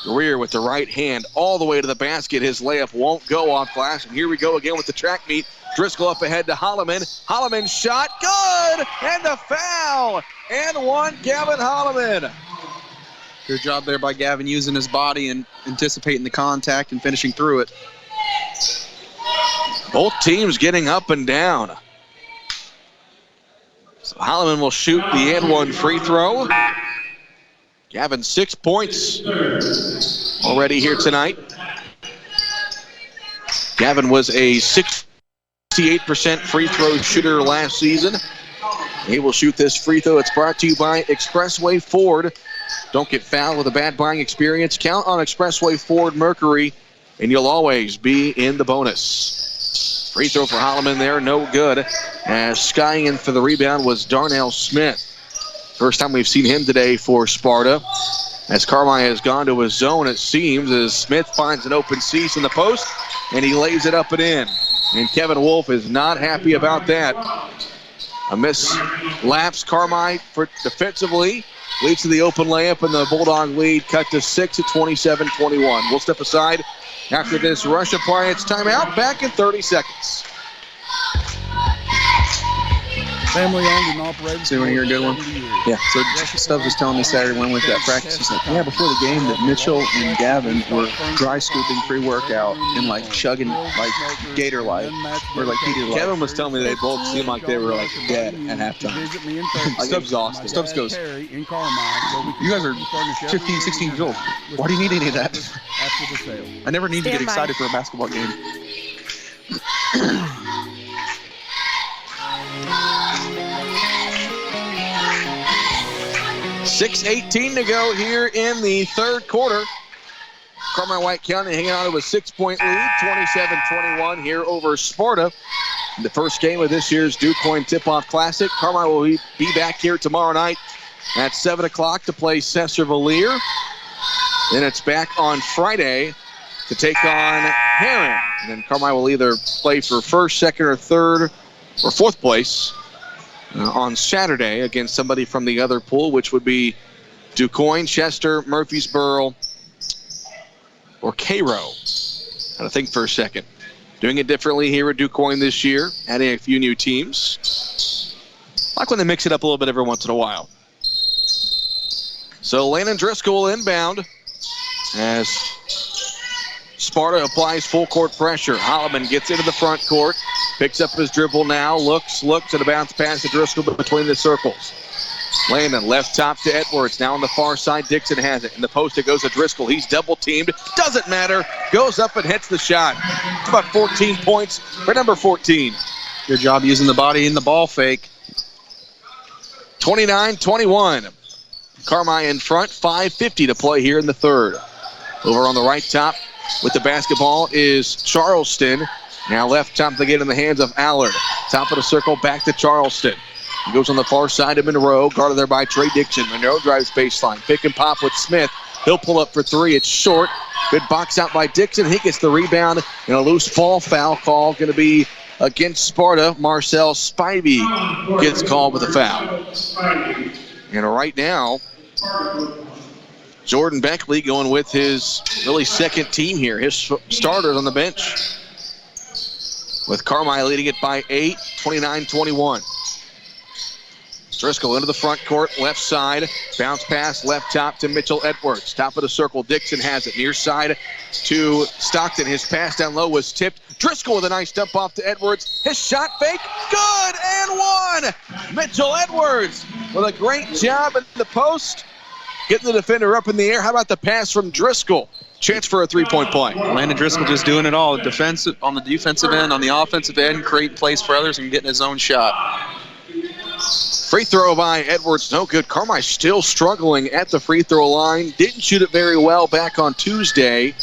C: Greer with the right hand all the way to the basket. His layup won't go off glass. And here we go again with the track meet. Driscoll up ahead to Holloman. Holloman shot, good! And the foul! And one, Gavin Holloman.
H: Good job there by Gavin using his body and anticipating the contact and finishing through it.
C: Both teams getting up and down. So Holloman will shoot the and one free throw. Gavin, 6 points already here tonight. Gavin was a 68% free throw shooter last season. He will shoot this free throw. It's brought to you by Expressway Ford. Don't get fouled with a bad buying experience. Count on Expressway Ford Mercury, and you'll always be in the bonus. Free throw for Holloman there, no good. As skying in for the rebound was Darnell Smith. First time we've seen him today for Sparta. As Carmine has gone to his zone, it seems, as Smith finds an open seat in the post, and he lays it up and in. And Kevin Wolf is not happy about that. A miss laps Carmine for defensively. leads to the open layup, and the Bulldog lead cut to 6 at 27-21. We'll step aside after this rush appliance timeout. Back in 30 seconds.
J: Family owned and operated.
H: So you want to hear a good one? Yeah. So Stubbs was telling me Saturday when we went to that practice, he's like, yeah, before the game that Mitchell and Gavin were dry scooping pre-workout and like chugging like Gator Light or like Peter Light.
C: Kevin was telling me they both seemed like they were like dead at halftime. Like exhausted.
H: Stubbs goes, you guys are 15, 16 years old. Why do you need any of that? I never need to get excited for a basketball game.
C: 6:18 to go here in the third quarter. Carmi-White County hanging on to a 6-point lead, 27-21 here over Sparta. The first game of this year's DuQuion Tip-Off Classic. Carmi will be back here tomorrow night at 7 o'clock to play Cesar-Valier. Then it's back on Friday to take on Heron. And then Carmi will either play for first, second, or third, or fourth place on Saturday against somebody from the other pool, which would be DuQuoin, Chester, Murfreesboro, or Cairo. Gotta think for a second. Doing it differently here at DuQuoin this year, adding a few new teams. Like when they mix it up a little bit every once in a while. So Landon Driscoll inbound as Sparta applies full court pressure. Holloman gets into the front court, picks up his dribble now, looks, and a bounce pass to Driscoll between the circles. Landon left top to Edwards. Now on the far side, Dixon has it. In the post, it goes to Driscoll. He's double teamed. Doesn't matter. Goes up and hits the shot. It's about 14 points for number 14.
H: Good job using the body in the ball fake.
C: 29-21. Carmi in front. 5:50 to play here in the third. Over on the right top with the basketball is Charleston. Now left top to get in the hands of Allard. Top of the circle, back to Charleston. He goes on the far side of Monroe, guarded there by Trey Dixon. Monroe drives baseline. Pick and pop with Smith. He'll pull up for three. It's short. Good box out by Dixon. He gets the rebound and a loose ball foul call. Going to be against Sparta. Marcel Spivey gets called with a foul. And right now, Jordan Beckley going with his really second team here. His starters on the bench. With Carmi leading it by 8, 29-21. Driscoll into the front court, left side. Bounce pass, left top to Mitchell Edwards. Top of the circle, Dixon has it. Near side to Stockton. His pass down low was tipped. Driscoll with a nice dump off to Edwards. His shot fake, good, and one! Mitchell Edwards with a great job in the post. Getting the defender up in the air. How about the pass from Driscoll? Chance for a three-point play.
H: Landon Driscoll just doing it all. Defensive on the defensive end, on the offensive end, creating plays for others and getting his own shot.
C: Free throw by Edwards, no good. Carmi still struggling at the free throw line. Didn't shoot it very well back on Tuesday.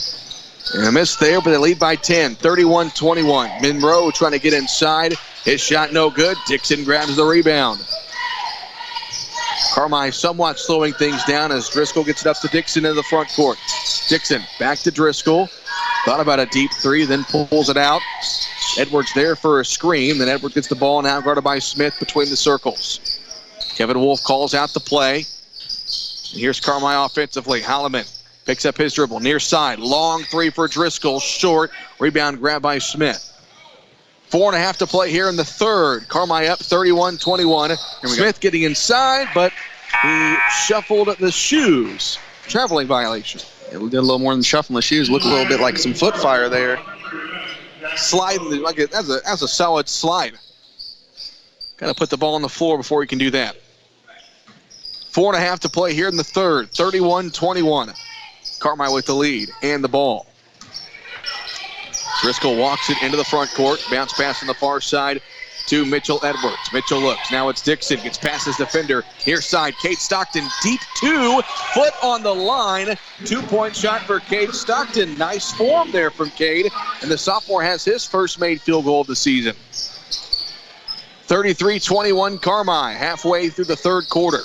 C: And a miss there, but they lead by 10, 31-21. Monroe trying to get inside. His shot no good. Dixon grabs the rebound. Carmi somewhat slowing things down as Driscoll gets it up to Dixon in the front court. Dixon back to Driscoll. Thought about a deep three, then pulls it out. Edwards there for a screen. Then Edwards gets the ball now guarded by Smith between the circles. Kevin Wolf calls out the play. And here's Carmi offensively. Holloman picks up his dribble. Near side. Long three for Driscoll. Short. Rebound grabbed by Smith. 4.5 to play here in the third. Carmi up 31-21. Smith getting inside, but he shuffled the shoes. Traveling violation.
H: Yeah, we did a little more than shuffling the shoes. Looked a little bit like some foot fire there.
C: Sliding, like that's a solid slide. Got to put the ball on the floor before he can do that. 4.5 to play here in the third. 31-21. Carmi with the lead and the ball. Driscoll walks it into the front court. Bounce pass from the far side to Mitchell Edwards. Mitchell looks. Now it's Dixon. Gets past his defender. Near side, Cade Stockton. Deep two. Foot on the line. 2-point shot for Cade Stockton. Nice form there from Cade. And the sophomore has his first made field goal of the season. 33-21 Carmi. Halfway through the third quarter.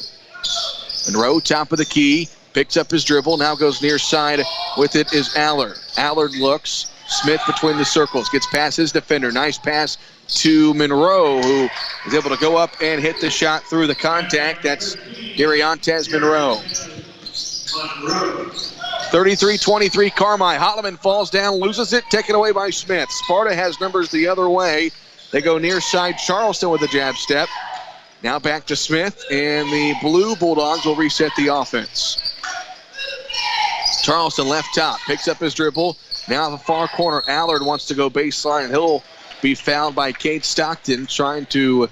C: Monroe, top of the key. Picks up his dribble. Now goes near side. With it is Allard. Allard looks. Smith between the circles, gets past his defender. Nice pass to Monroe, who is able to go up and hit the shot through the contact. That's Dariantes Monroe. 33-23 Carmi. Holloman falls down, loses it, taken away by Smith. Sparta has numbers the other way. They go near side. Charleston with a jab step. Now back to Smith, and the Blue Bulldogs will reset the offense. Charleston left top, picks up his dribble. Now the far corner, Allard wants to go baseline. He'll be fouled by Cade Stockton, trying to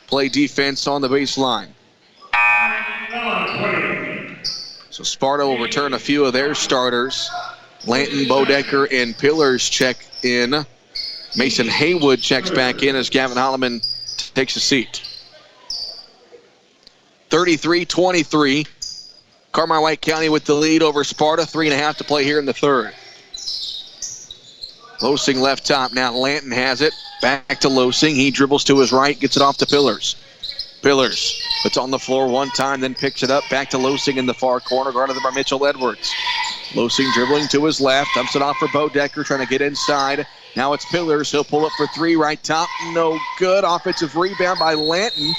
C: play defense on the baseline. So Sparta will return a few of their starters. Lanton, Bodecker, and Pillars check in. Mason Haywood checks back in as Gavin Holloman takes a seat. 33-23. Carmi White County with the lead over Sparta. 3.5 to play here in the third. Losing left top. Now Lanton has it. Back to Losing. He dribbles to his right. Gets it off to Pillars. Pillars puts on the floor one time, then picks it up. Back to Losing in the far corner. Guarded by Mitchell Edwards. Losing dribbling to his left. Dumps it off for Bodecker, trying to get inside. Now it's Pillars. He'll pull up for three. Right top. No good. Offensive rebound by Lanton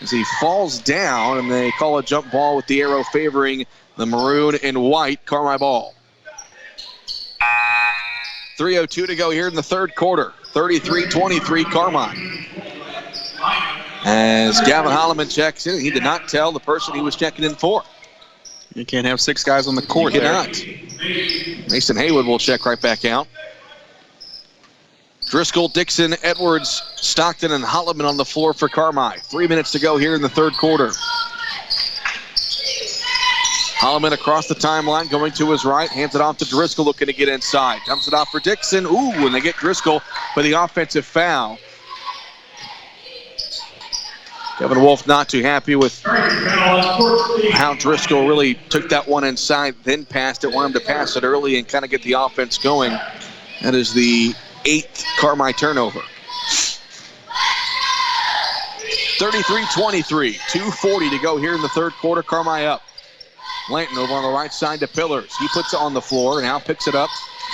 C: as he falls down, and they call a jump ball with the arrow favoring the maroon and white Carmi ball. 3:02 to go here in the third quarter. 33-23 Carmi. As Gavin Holloman checks in, he did not tell the person he was checking in for.
H: You can't have 6 guys on the court.
C: You cannot. Mason Haywood will check right back out. Driscoll, Dixon, Edwards, Stockton, and Holloman on the floor for Carmi. 3 minutes to go here in the third quarter. Holloman across the timeline, going to his right, hands it off to Driscoll, looking to get inside. Dumps it off for Dixon. Ooh, and they get Driscoll for the offensive foul. Kevin Wolf not too happy with how Driscoll really took that one inside, then passed it. Wanted him to pass it early and kind of get the offense going. That is the 8th Carmi turnover. 33-23, 2:40 to go here in the third quarter. Carmi up. Lanton over on the right side to Pillars. He puts it on the floor, now picks it up.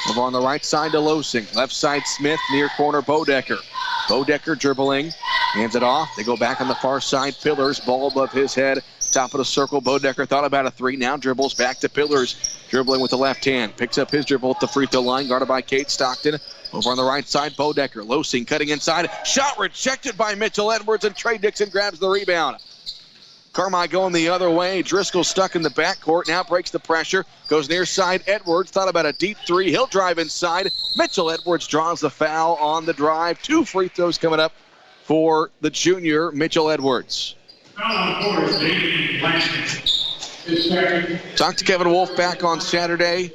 C: Over on the right side to Losing. Left side Smith, near corner Bodecker. Bodecker dribbling, hands it off. They go back on the far side. Pillars, ball above his head. Top of the circle, Bodecker thought about a three. Now dribbles back to Pillars. Dribbling with the left hand. Picks up his dribble at the free throw line. Guarded by Cade Stockton. Over on the right side, Bodecker. Losing cutting inside. Shot rejected by Mitchell Edwards, and Trey Dixon grabs the rebound. Carmi going the other way. Driscoll stuck in the backcourt. Now breaks the pressure. Goes near side. Edwards thought about a deep three. He'll drive inside. Mitchell Edwards draws the foul on the drive. 2 free throws coming up for the junior, Mitchell Edwards. Talked to Kevin Wolf back on Saturday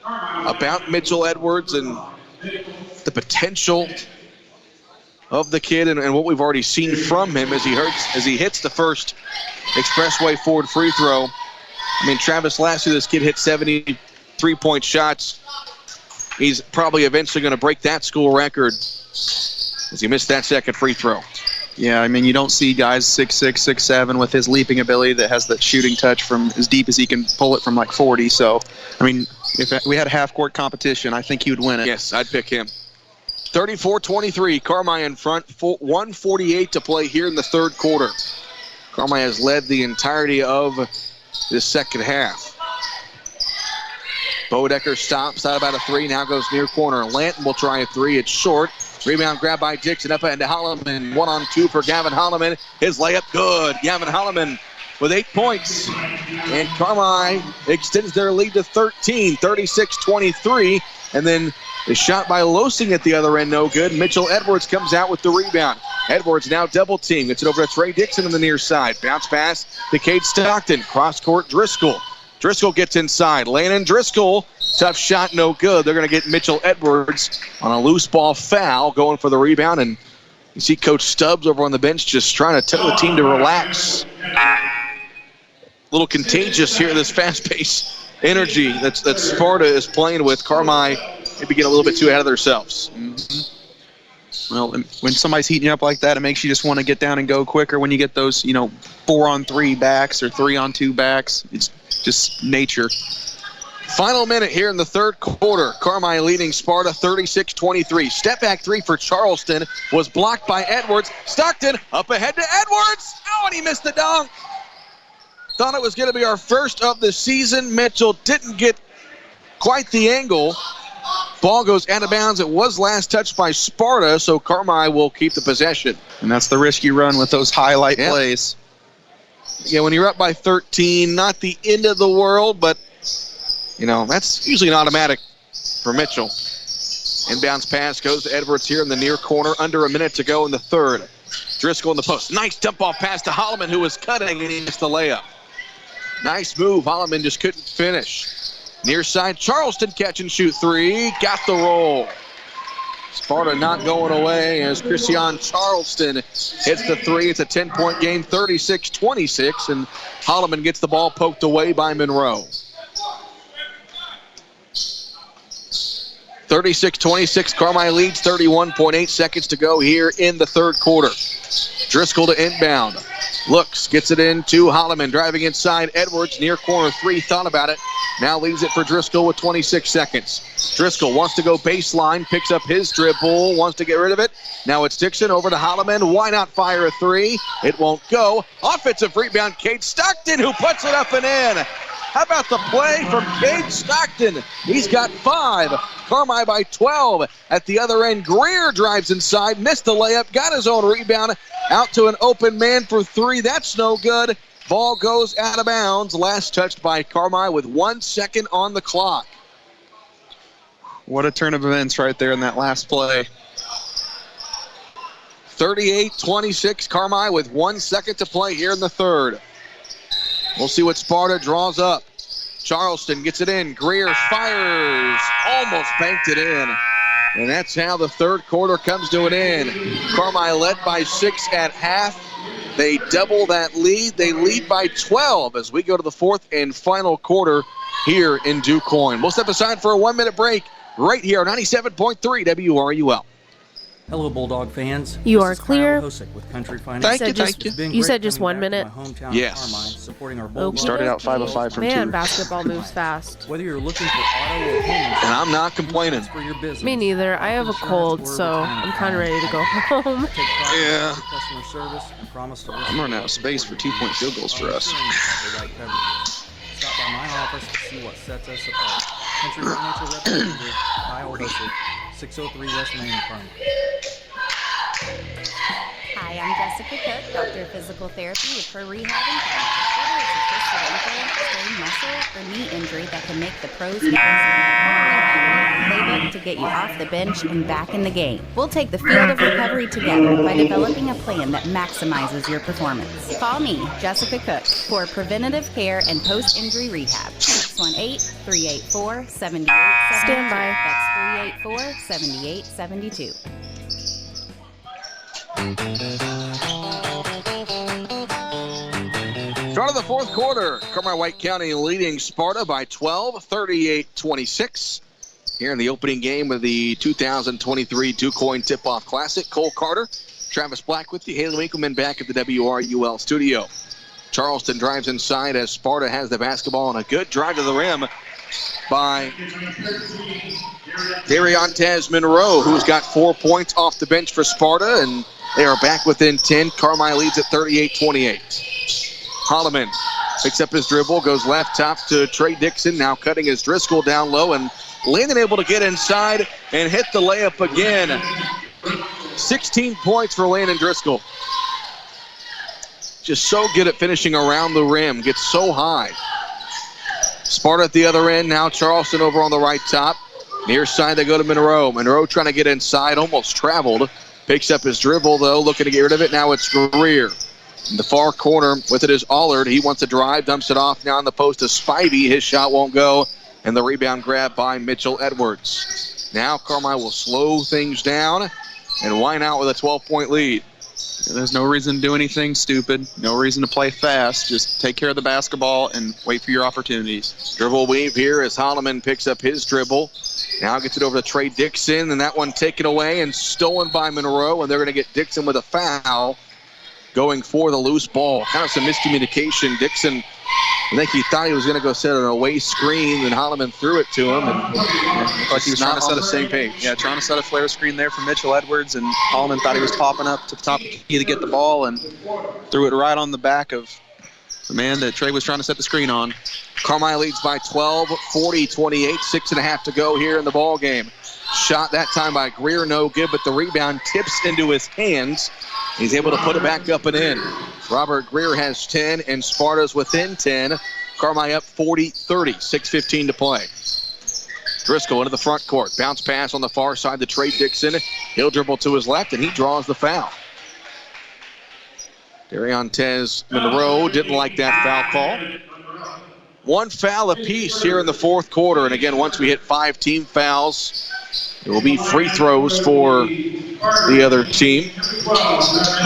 C: about Mitchell Edwards and the potential of the kid and what we've already seen from him as he hits the first Expressway Ford free throw. I mean, Travis, last year this kid hit 70 three-point shots. He's probably eventually going to break that school record as he missed that second free throw.
H: Yeah, I mean, you don't see guys 6'6", 6'7" with his leaping ability that has that shooting touch from as deep as he can pull it from like 40. So, I mean, if we had a half-court competition, I think he would win it.
C: Yes, I'd pick him. 34-23, Carmi in front, 1:48 to play here in the third quarter. Carmi has led the entirety of this second half. Bodecker stops out about a three, now goes near corner. Lanton will try a three, it's short. Rebound grab by Dixon, up into Holloman. 1-on-2 for Gavin Holloman. His layup good. Gavin Holloman with 8 points. And Carmi extends their lead to 13, 36-23. And then the shot by Losing at the other end, no good. Mitchell Edwards comes out with the rebound. Edwards now double team. Gets it over to Trey Dixon on the near side. Bounce pass to Cade Stockton. Cross court Driscoll. Driscoll gets inside. Landon Driscoll. Tough shot, no good. They're going to get Mitchell Edwards on a loose ball foul going for the rebound. And you see Coach Stubbs over on the bench just trying to tell the team to relax. A little contagious here, this fast-paced energy that Sparta is playing with. Carmi maybe get a little bit too ahead of themselves.
H: Mm-hmm. Well, when somebody's heating up like that, it makes you just want to get down and go quicker. When you get those, 4-on-3 backs or 3-on-2 backs, it's just nature.
C: Final minute here in the third quarter. Carmi leading Sparta 36-23. Step back three for Charleston was blocked by Edwards. Stockton up ahead to Edwards. Oh, and he missed the dunk. Thought it was going to be our first of the season. Mitchell didn't get quite the angle. Ball goes out of bounds. It was last touched by Sparta, so Carmi will keep the possession.
H: And that's the risk you run with those highlight plays.
C: Yeah, when you're up by 13, not the end of the world, but, you know, that's usually an automatic for Mitchell. Inbounds pass goes to Edwards here in the near corner. Under a minute to go in the third. Driscoll in the post. Nice dump-off pass to Holloman, who was cutting, and he missed the layup. Nice move. Holloman just couldn't finish. Near side, Charleston catch and shoot three. Got the roll. Sparta not going away as Christian Charleston hits the three. It's a 10-point game, 36-26, and Holloman gets the ball poked away by Monroe. 36-26, Carmi leads, 31.8 seconds to go here in the third quarter. Driscoll to inbound. Looks, gets it into Holloman, driving inside. Edwards, near corner three, thought about it. Now leaves it for Driscoll with 26 seconds. Driscoll wants to go baseline, picks up his dribble, wants to get rid of it. Now it's Dixon over to Holloman. Why not fire a three? It won't go. Offensive rebound, Cade Stockton, who puts it up and in. How about the play from Cade Stockton? He's got 5. Carmi by 12. At the other end, Greer drives inside, missed the layup, got his own rebound, out to an open man for 3. That's no good. Ball goes out of bounds. Last touched by Carmi with 1 second on the clock.
H: What a turn of events right there in that last play.
C: 38-26, Carmi with 1 second to play here in the third. We'll see what Sparta draws up. Charleston gets it in. Greer fires. Almost banked it in. And that's how the third quarter comes to an end. Carmi led by 6 at half. They double that lead. They lead by 12 as we go to the fourth and final quarter here in DuQuoin. We'll step aside for a 1-minute break right here on 97.3 WRUL.
O: Hello, Bulldog fans.
B: You are clear.
O: With Country Finance.
C: Thank you.
B: You said just 1 minute?
C: Yes.
O: Supporting our
C: Bulldogs. Started out 5 of 5 from 2.
B: Man, basketball moves fast.
O: Whether you're looking for auto or home,
C: and I'm not complaining.
O: For your business.
B: Me neither. I have a cold, so I'm kind of ready to go home.
C: Yeah.
O: Customer service and promise to
H: I'm running out of space for 2-point field goals for us.
O: Stop by my office to see what sets us apart. Country Financial Representative Kyle Hosek, 603 West Main Front.
P: Hi, I'm Jessica Cook, Doctor of Physical Therapy for Rehab and Whether it's a twisted ankle, sprained muscle, or knee injury that can make the pros playbook to get you off the bench and back in the game. We'll take the field of recovery together by developing a plan that maximizes your performance. Call me, Jessica Cook, for preventative care and post-injury rehab. 618-384-7872.
B: Stand by.
P: That's 384-7872.
C: Start of the fourth quarter. Carmi-White County leading Sparta by 12, 38-26. Here in the opening game of the 2023 DuQuoin Tip-Off Classic. Cole Carter, Travis Black with you. Haley Winkleman back at the WRUL studio. Charleston drives inside as Sparta has the basketball on a good drive to the rim by Dariontes Monroe, who's got 4 points off the bench for Sparta, and they are back within 10. Carmi leads at 38-28. Holloman picks up his dribble, goes left top to Trey Dixon, now cutting his Driscoll down low, and Landon able to get inside and hit the layup again. 16 points for Landon Driscoll. Just so good at finishing around the rim, gets so high. Sparta at the other end, now Charleston over on the right top. Near side they go to Monroe. Monroe trying to get inside, almost traveled. Picks up his dribble though, looking to get rid of it. Now it's Greer. In the far corner with it is Allard. He wants to drive, dumps it off now on the post to Spivey. His shot won't go. And the rebound grab by Mitchell Edwards. Now Carmi will slow things down and wind out with a 12-point lead.
H: There's no reason to do anything stupid. No reason to play fast. Just take care of the basketball and wait for your opportunities.
C: Dribble weave here as Holloman picks up his dribble. Now gets it over to Trey Dixon, and that one taken away and stolen by Monroe, and they're going to get Dixon with a foul going for the loose ball. Kind of some miscommunication. Dixon I think he thought he was going to go set an away screen, and Holloman threw it to him. And
H: like he was
C: not
H: trying to set
C: on
H: a
C: the same page.
H: Yeah, trying to set a flare screen there for Mitchell Edwards, and Holloman thought he was popping up to the top of the key to get the ball and threw it right on the back of the man that Trey was trying to set the screen on.
C: Carmine leads by 12, 40-28, 6.5 to go here in the ball game. Shot that time by Greer, no good, but the rebound tips into his hands. He's able to put it back up and in. Robert Greer has 10, and Sparta's within 10. Carmine up 40-30, 6:15 to play. Driscoll into the front court. Bounce pass on the far side to Trey Dixon. He'll dribble to his left, and he draws the foul. Dariontez Monroe didn't like that foul call. One foul apiece here in the fourth quarter. And again, once we hit 5 team fouls, it will be free throws for the other team.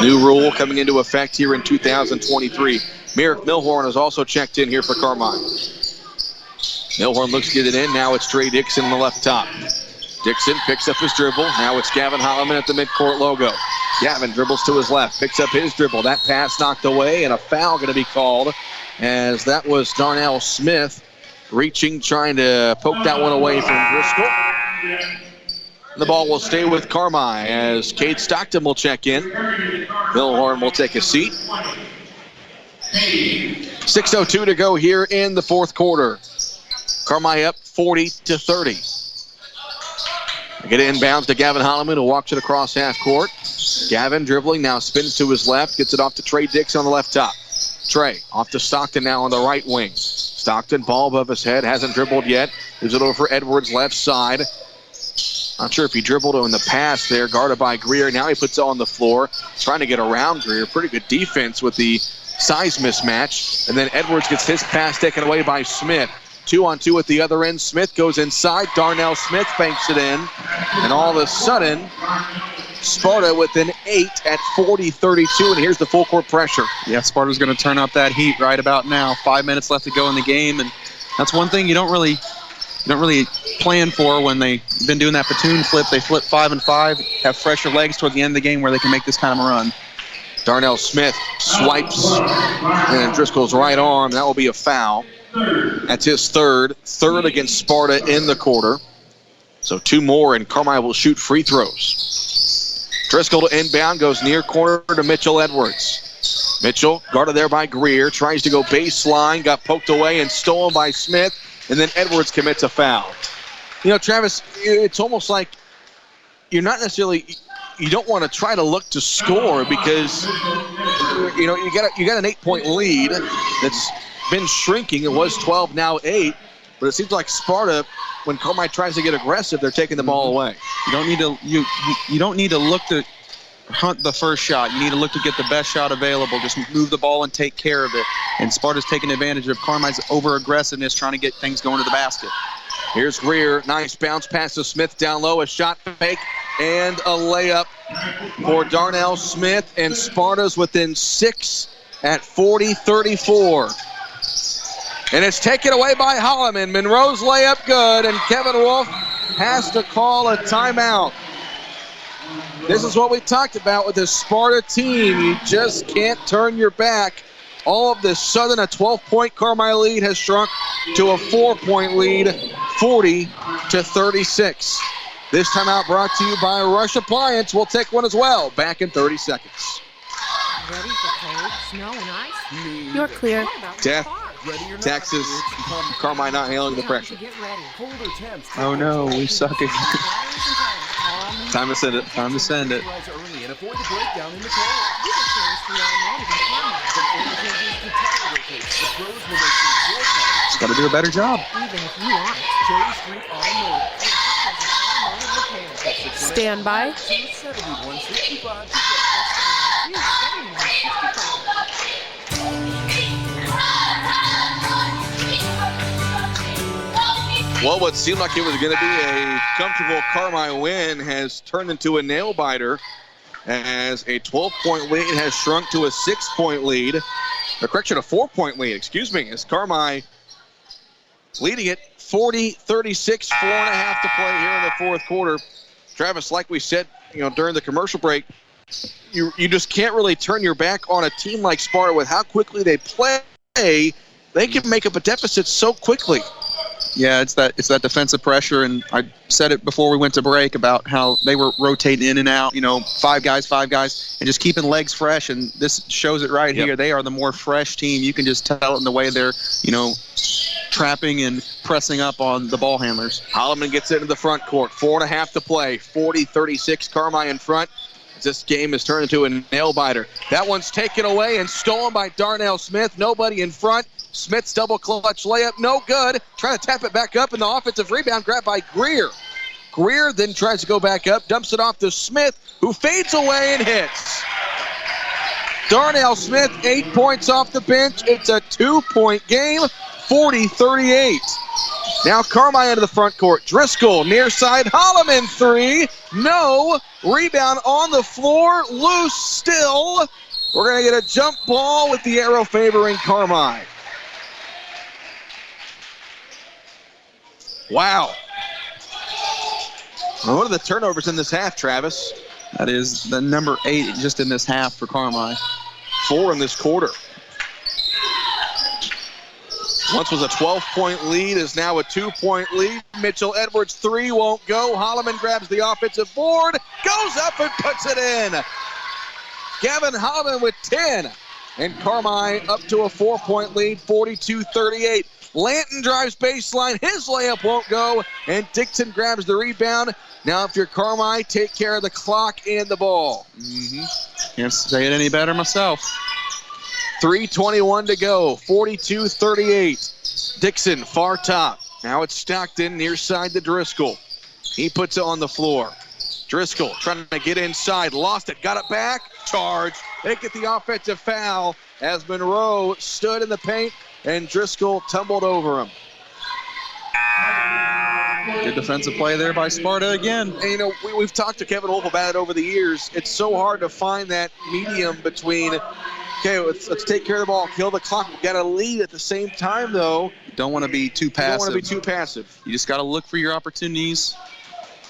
C: New rule coming into effect here in 2023. Merrick Milhorn has also checked in here for Carmine. Milhorn looks to get it in. Now it's Trey Dixon on the left top. Dixon picks up his dribble. Now it's Gavin Holloman at the midcourt logo. Gavin dribbles to his left, picks up his dribble. That pass knocked away, and a foul going to be called, as that was Darnell Smith reaching, trying to poke that one away from Driscoll. The ball will stay with Carmine as Cade Stockton will check in. Milhorn will take a seat. 6:02 to go here in the fourth quarter. Carmine up 40-30. Get it inbounds to Gavin Holloman, who walks it across half court. Gavin dribbling, now spins to his left, gets it off to Trey Dixon on the left top. Trey off to Stockton now on the right wing. Stockton, ball above his head, hasn't dribbled yet. Gives it over for Edwards, left side. Not sure if he dribbled in the pass there, guarded by Greer. Now he puts it on the floor, trying to get around Greer. Pretty good defense with the size mismatch. And then Edwards gets his pass taken away by Smith. 2-on-2 at the other end. Smith goes inside. Darnell Smith banks it in. And all of a sudden, Sparta within 8 at 40-32. And here's the full court pressure.
H: Yeah, Sparta's going to turn up that heat right about now. 5 minutes left to go in the game. And that's one thing you don't really plan for when they've been doing that platoon flip. They flip 5 and 5, have fresher legs toward the end of the game where they can make this kind of a run.
C: Darnell Smith swipes, and Driscoll's right arm. That will be a foul. That's his third against Sparta in the quarter. So 2 more, and Carmine will shoot free throws. Driscoll to inbound, goes near corner to Mitchell Edwards. Mitchell, guarded there by Greer, tries to go baseline, got poked away and stolen by Smith, and then Edwards commits a foul. You know, Travis, it's almost like you're not necessarily, you don't want to try to look to score because, you know, you got an 8-point lead that's been shrinking. It was 12, now 8. But it seems like Sparta, when Carmine tries to get aggressive, they're taking the ball away.
H: You don't need to look to hunt the first shot. You need to look to get the best shot available. Just move the ball and take care of it. And Sparta's taking advantage of Carmine's over-aggressiveness, trying to get things going to the basket.
C: Here's Greer. Nice bounce pass to Smith down low. A shot fake and a layup for Darnell Smith. And Sparta's within 6 at 40-34. And it's taken away by Holloman. Monroe's layup good, and Kevin Wolf has to call a timeout. This is what we talked about with this Sparta team. You just can't turn your back. All of this sudden, a 12-point Carmine lead has shrunk to a 4-point lead, 40-36. This timeout brought to you by Rush Appliance. We'll take one as well. Back in 30 seconds.
N: Ready for cold, snow, and ice?
B: You're clear.
C: Death, Texas, Carmine not handling the pressure.
H: Oh no, we suck again.
C: Time to send it.
H: Time to send it. Just got to do a better job.
B: Stand by.
C: Well, what seemed like it was going to be a comfortable Carmine win has turned into a nail-biter as a 12-point lead has shrunk to a 6-point lead. A 4-point lead, as Carmine leading it 40-36, 4.5 to play here in the fourth quarter. Travis, like we said, during the commercial break, you just can't really turn your back on a team like Sparta with how quickly they play. they can make up a deficit so quickly.
H: Yeah, it's that defensive pressure, and I said it before we went to break about how they were rotating in and out, five guys, and just keeping legs fresh, and this shows it right here. They are the more fresh team. You can just tell it in the way they're, trapping and pressing up on the ball handlers.
C: Holloman gets into the front court. 4.5 to play. 40-36, Carmi in front. This game has turned into a nail-biter. That one's taken away and stolen by Darnell Smith. Nobody in front. Smith's double clutch layup, no good. Trying to tap it back up, and the offensive rebound grabbed by Greer. Greer then tries to go back up, dumps it off to Smith, who fades away and hits. Darnell Smith, 8 points off the bench. It's a 2-point game, 40-38. Now Carmi into the front court. Driscoll near side, Holloman 3. No. Rebound on the floor, loose still. We're going to get a jump ball with the arrow favoring Carmi. Wow. Well, what are the turnovers in this half, Travis?
H: That is the number 8 just in this half for Carmi.
C: 4 in this quarter. Once was a 12-point lead, is now a 2-point lead. Mitchell Edwards 3 won't go. Holloman grabs the offensive board, goes up and puts it in. Gavin Holloman with 10. And Carmi up to a 4-point lead, 42-38. Lanton drives baseline. His layup won't go, and Dixon grabs the rebound. Now, if you're Carmi, take care of the clock and the ball.
H: Can't say it any better myself.
C: 3:21 to go, 42-38. Dixon, far top. Now it's Stockton near side to Driscoll. He puts it on the floor. Driscoll trying to get inside, lost it, got it back, charge. They get the offensive foul as Monroe stood in the paint, and Driscoll tumbled over him.
H: Good defensive play there by Sparta again.
C: And, we've talked to Kevin Wolf about it over the years. It's so hard to find that medium between, okay, let's take care of the ball, kill the clock. We've got to lead at the same time, though.
H: Don't want to be too passive. You just got to look for your opportunities,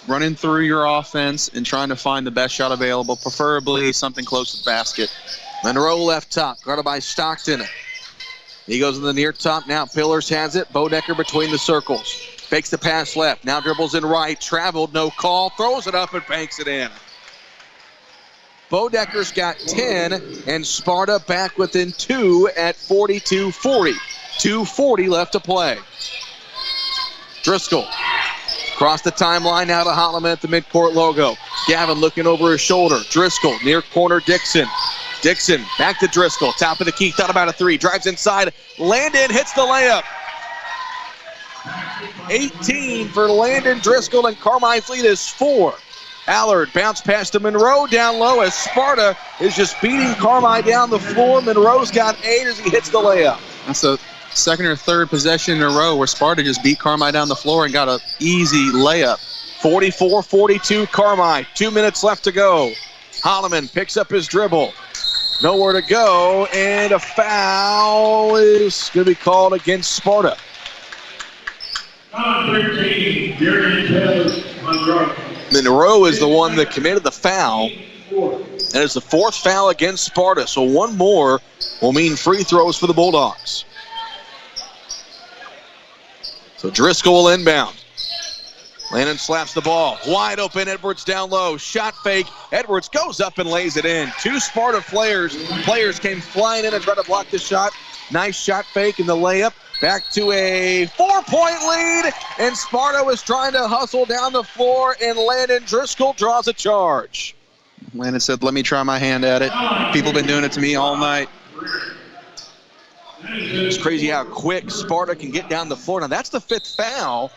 H: running through your offense and trying to find the best shot available, preferably something close to the basket.
C: Monroe left top, guarded by Stockton. He goes in the near top now. Pillars has it. Bodecker between the circles. Fakes the pass left. Now dribbles in right. Traveled, no call. Throws it up and banks it in. Bodecker's got 10, and Sparta back within 2 at 42-40. 2:40 left to play. Driscoll across the timeline now to Holloman at the midcourt logo. Gavin looking over his shoulder. Driscoll near corner Dixon. Dixon back to Driscoll. Top of the key. Thought about a 3. Drives inside. Landon hits the layup. 18 for Landon Driscoll, and Carmine's lead is 4. Allard bounce pass to Monroe down low as Sparta is just beating Carmi down the floor. Monroe's got 8 as he hits the layup.
H: That's the second or third possession in a row where Sparta just beat Carmi down the floor and got an easy layup.
C: 44-42 Carmi. 2 minutes left to go. Holloman picks up his dribble. Nowhere to go, and a foul is going to be called against Sparta.
Q: 13,
C: Monroe is the one that committed the foul. And it's the 4th foul against Sparta, so one more will mean free throws for the Bulldogs. So Driscoll will inbound. Landon slaps the ball. Wide open, Edwards down low. Shot fake. Edwards goes up and lays it in. 2 Sparta players came flying in and tried to block the shot. Nice shot fake and the layup. Back to a 4-point lead, and Sparta was trying to hustle down the floor, and Landon Driscoll draws a charge.
H: Landon said, let me try my hand at it. People have been doing it to me all night.
C: It's crazy how quick Sparta can get down the floor. Now, that's the 5th foul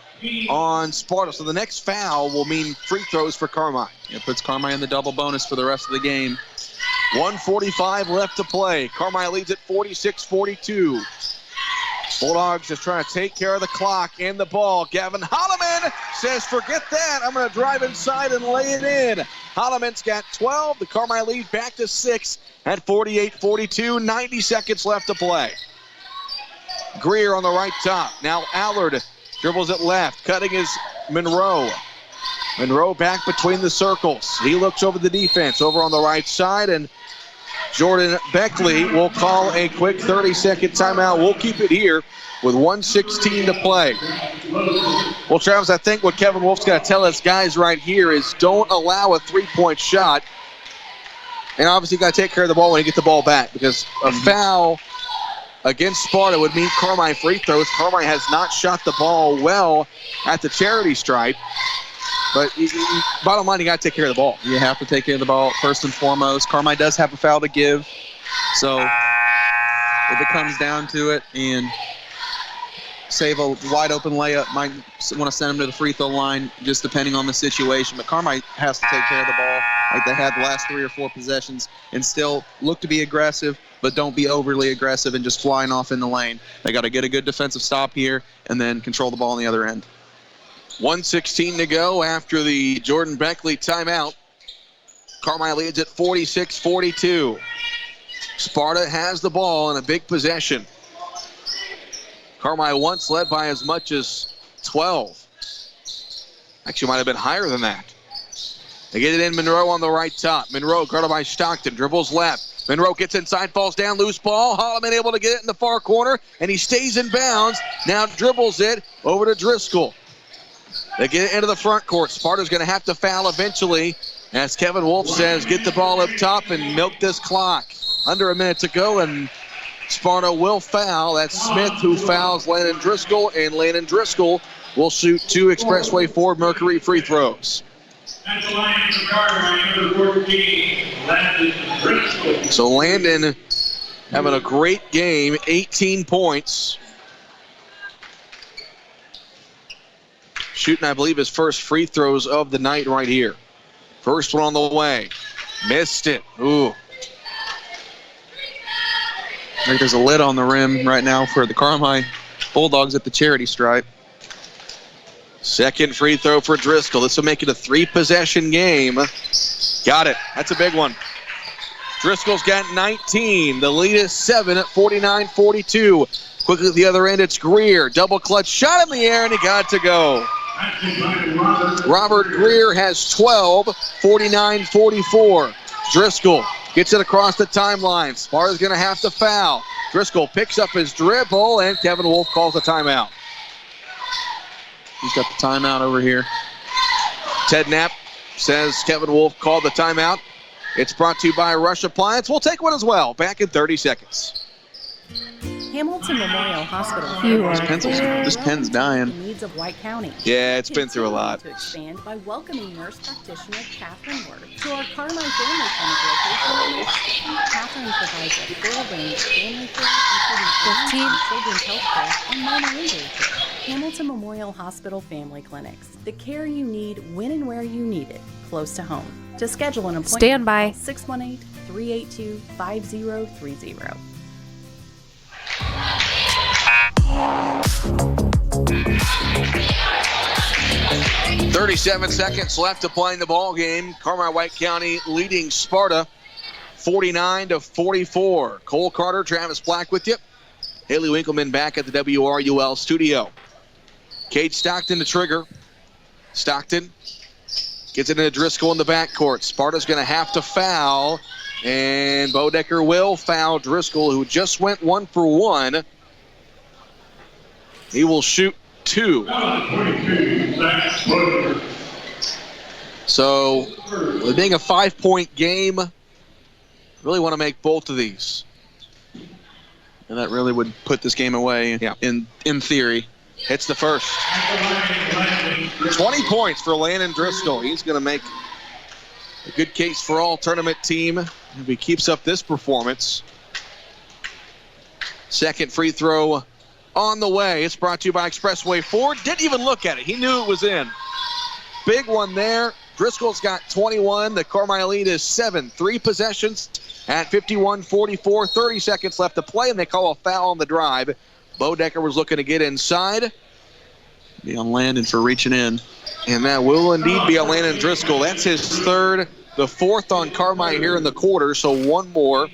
C: on Sparta, so the next foul will mean free throws for Carmi.
H: It puts Carmi in the double bonus for the rest of the game.
C: 1:45 left to play. Carmi leads at 46-42. Bulldogs just trying to take care of the clock and the ball. Gavin Holloman says, forget that. I'm going to drive inside and lay it in. Holloman's got 12. The Carmi lead back to 6 at 48-42. 90 seconds left to play. Greer on the right top. Now Allard dribbles it left. Cutting is Monroe. Monroe back between the circles. He looks over the defense over on the right side, and Jordan Beckley will call a quick 30-second timeout. We'll keep it here with 1:16 to play. Well, Travis, I think what Kevin Wolf's got to tell us guys right here is don't allow a three-point shot. And obviously you got to take care of the ball when you get the ball back, because a foul against Sparta would mean Carmine free throws. Carmine has not shot the ball well at the charity stripe. But bottom line, you got to take care of the ball.
H: You have to take care of the ball first and foremost. Carmine does have a foul to give. So if it comes down to it and save a wide open layup, might want to send him to the free throw line, just depending on the situation. But Carmine has to take care of the ball like they had the last 3 or 4 possessions and still look to be aggressive, but don't be overly aggressive and just flying off in the lane. They got to get a good defensive stop here and then control the ball on the other end.
C: 1:16 to go after the Jordan Beckley timeout. Carmine leads at 46-42. Sparta has the ball in a big possession. Carmine once led by as much as 12. Actually, might have been higher than that. They get it in. Monroe on the right top. Monroe guarded by Stockton. Dribbles left. Monroe gets inside, falls down, loose ball. Holloman able to get it in the far corner, and he stays in bounds. Now dribbles it over to Driscoll. They get it into the front court. Sparta's going to have to foul eventually. As Kevin Wolf says, get the ball up top and milk this clock. Under a minute to go, and Sparta will foul. That's Smith who fouls Landon Driscoll, and Landon Driscoll will shoot 2 Expressway Ford Mercury free throws. So Landon having a great game, 18 points. Shooting, I believe, his first free throws of the night right here. First one on the way. Missed it. Ooh.
H: I think there's a lid on the rim right now for the Carmine Bulldogs at the charity stripe.
C: Second free throw for Driscoll. This will make it a 3-possession game. Got it. That's a big one. Driscoll's got 19. The lead is 7 at 49-42. Quickly at the other end, it's Greer. Double clutch shot in the air, and he got it to go. Robert Greer has 12, 49-44. Driscoll gets it across the timeline. Sparta's going to have to foul. Driscoll picks up his dribble, and Kevin Wolf calls a timeout.
H: He's got the timeout over here.
C: Ted Knapp says Kevin Wolf called the timeout. It's brought to you by Rush Appliance. We'll take one as well. Back in 30 seconds.
P: Hamilton Memorial Hospital.
H: This pen's dying.
P: The needs of White County.
C: Yeah, it's been through a lot.
P: To expand by welcoming nurse practitioner Catherine Ward to our Carmine Family Clinic location. Catherine provides a full range of family care, including children's health care and minor injury care. Hamilton Memorial Hospital Family Clinics. The care you need when and where you need it, close to home. To schedule an appointment,
B: stand by.
P: 618-382-5030.
C: 37 seconds left to play in the ball game. Carmine White County leading Sparta 49-44. Cole Carter, Travis Black with you. Haley Winkleman back at the WRUL studio. Cade Stockton to trigger. Stockton gets it into Driscoll in the backcourt. Sparta's going to have to foul, and Bodecker will foul Driscoll, who just went 1 for 1. He will shoot 2. So, with being a 5-point game, really want to make both of these.
H: And that really would put this game away in theory.
C: Hits the first. 20 points for Landon Driscoll. He's going to make a good case for all tournament team if he keeps up this performance. Second free throw on the way. It's brought to you by Expressway Ford. Didn't even look at it. He knew it was in. Big one there. Driscoll's got 21. The Carmine lead is 7. 3 possessions at 51-44. 30 seconds left to play, and they call a foul on the drive. Bodecker was looking to get inside.
H: Be on Landon for reaching in.
C: And that will indeed be on Landon Driscoll. That's his third, the fourth on Carmine here in the quarter, so one more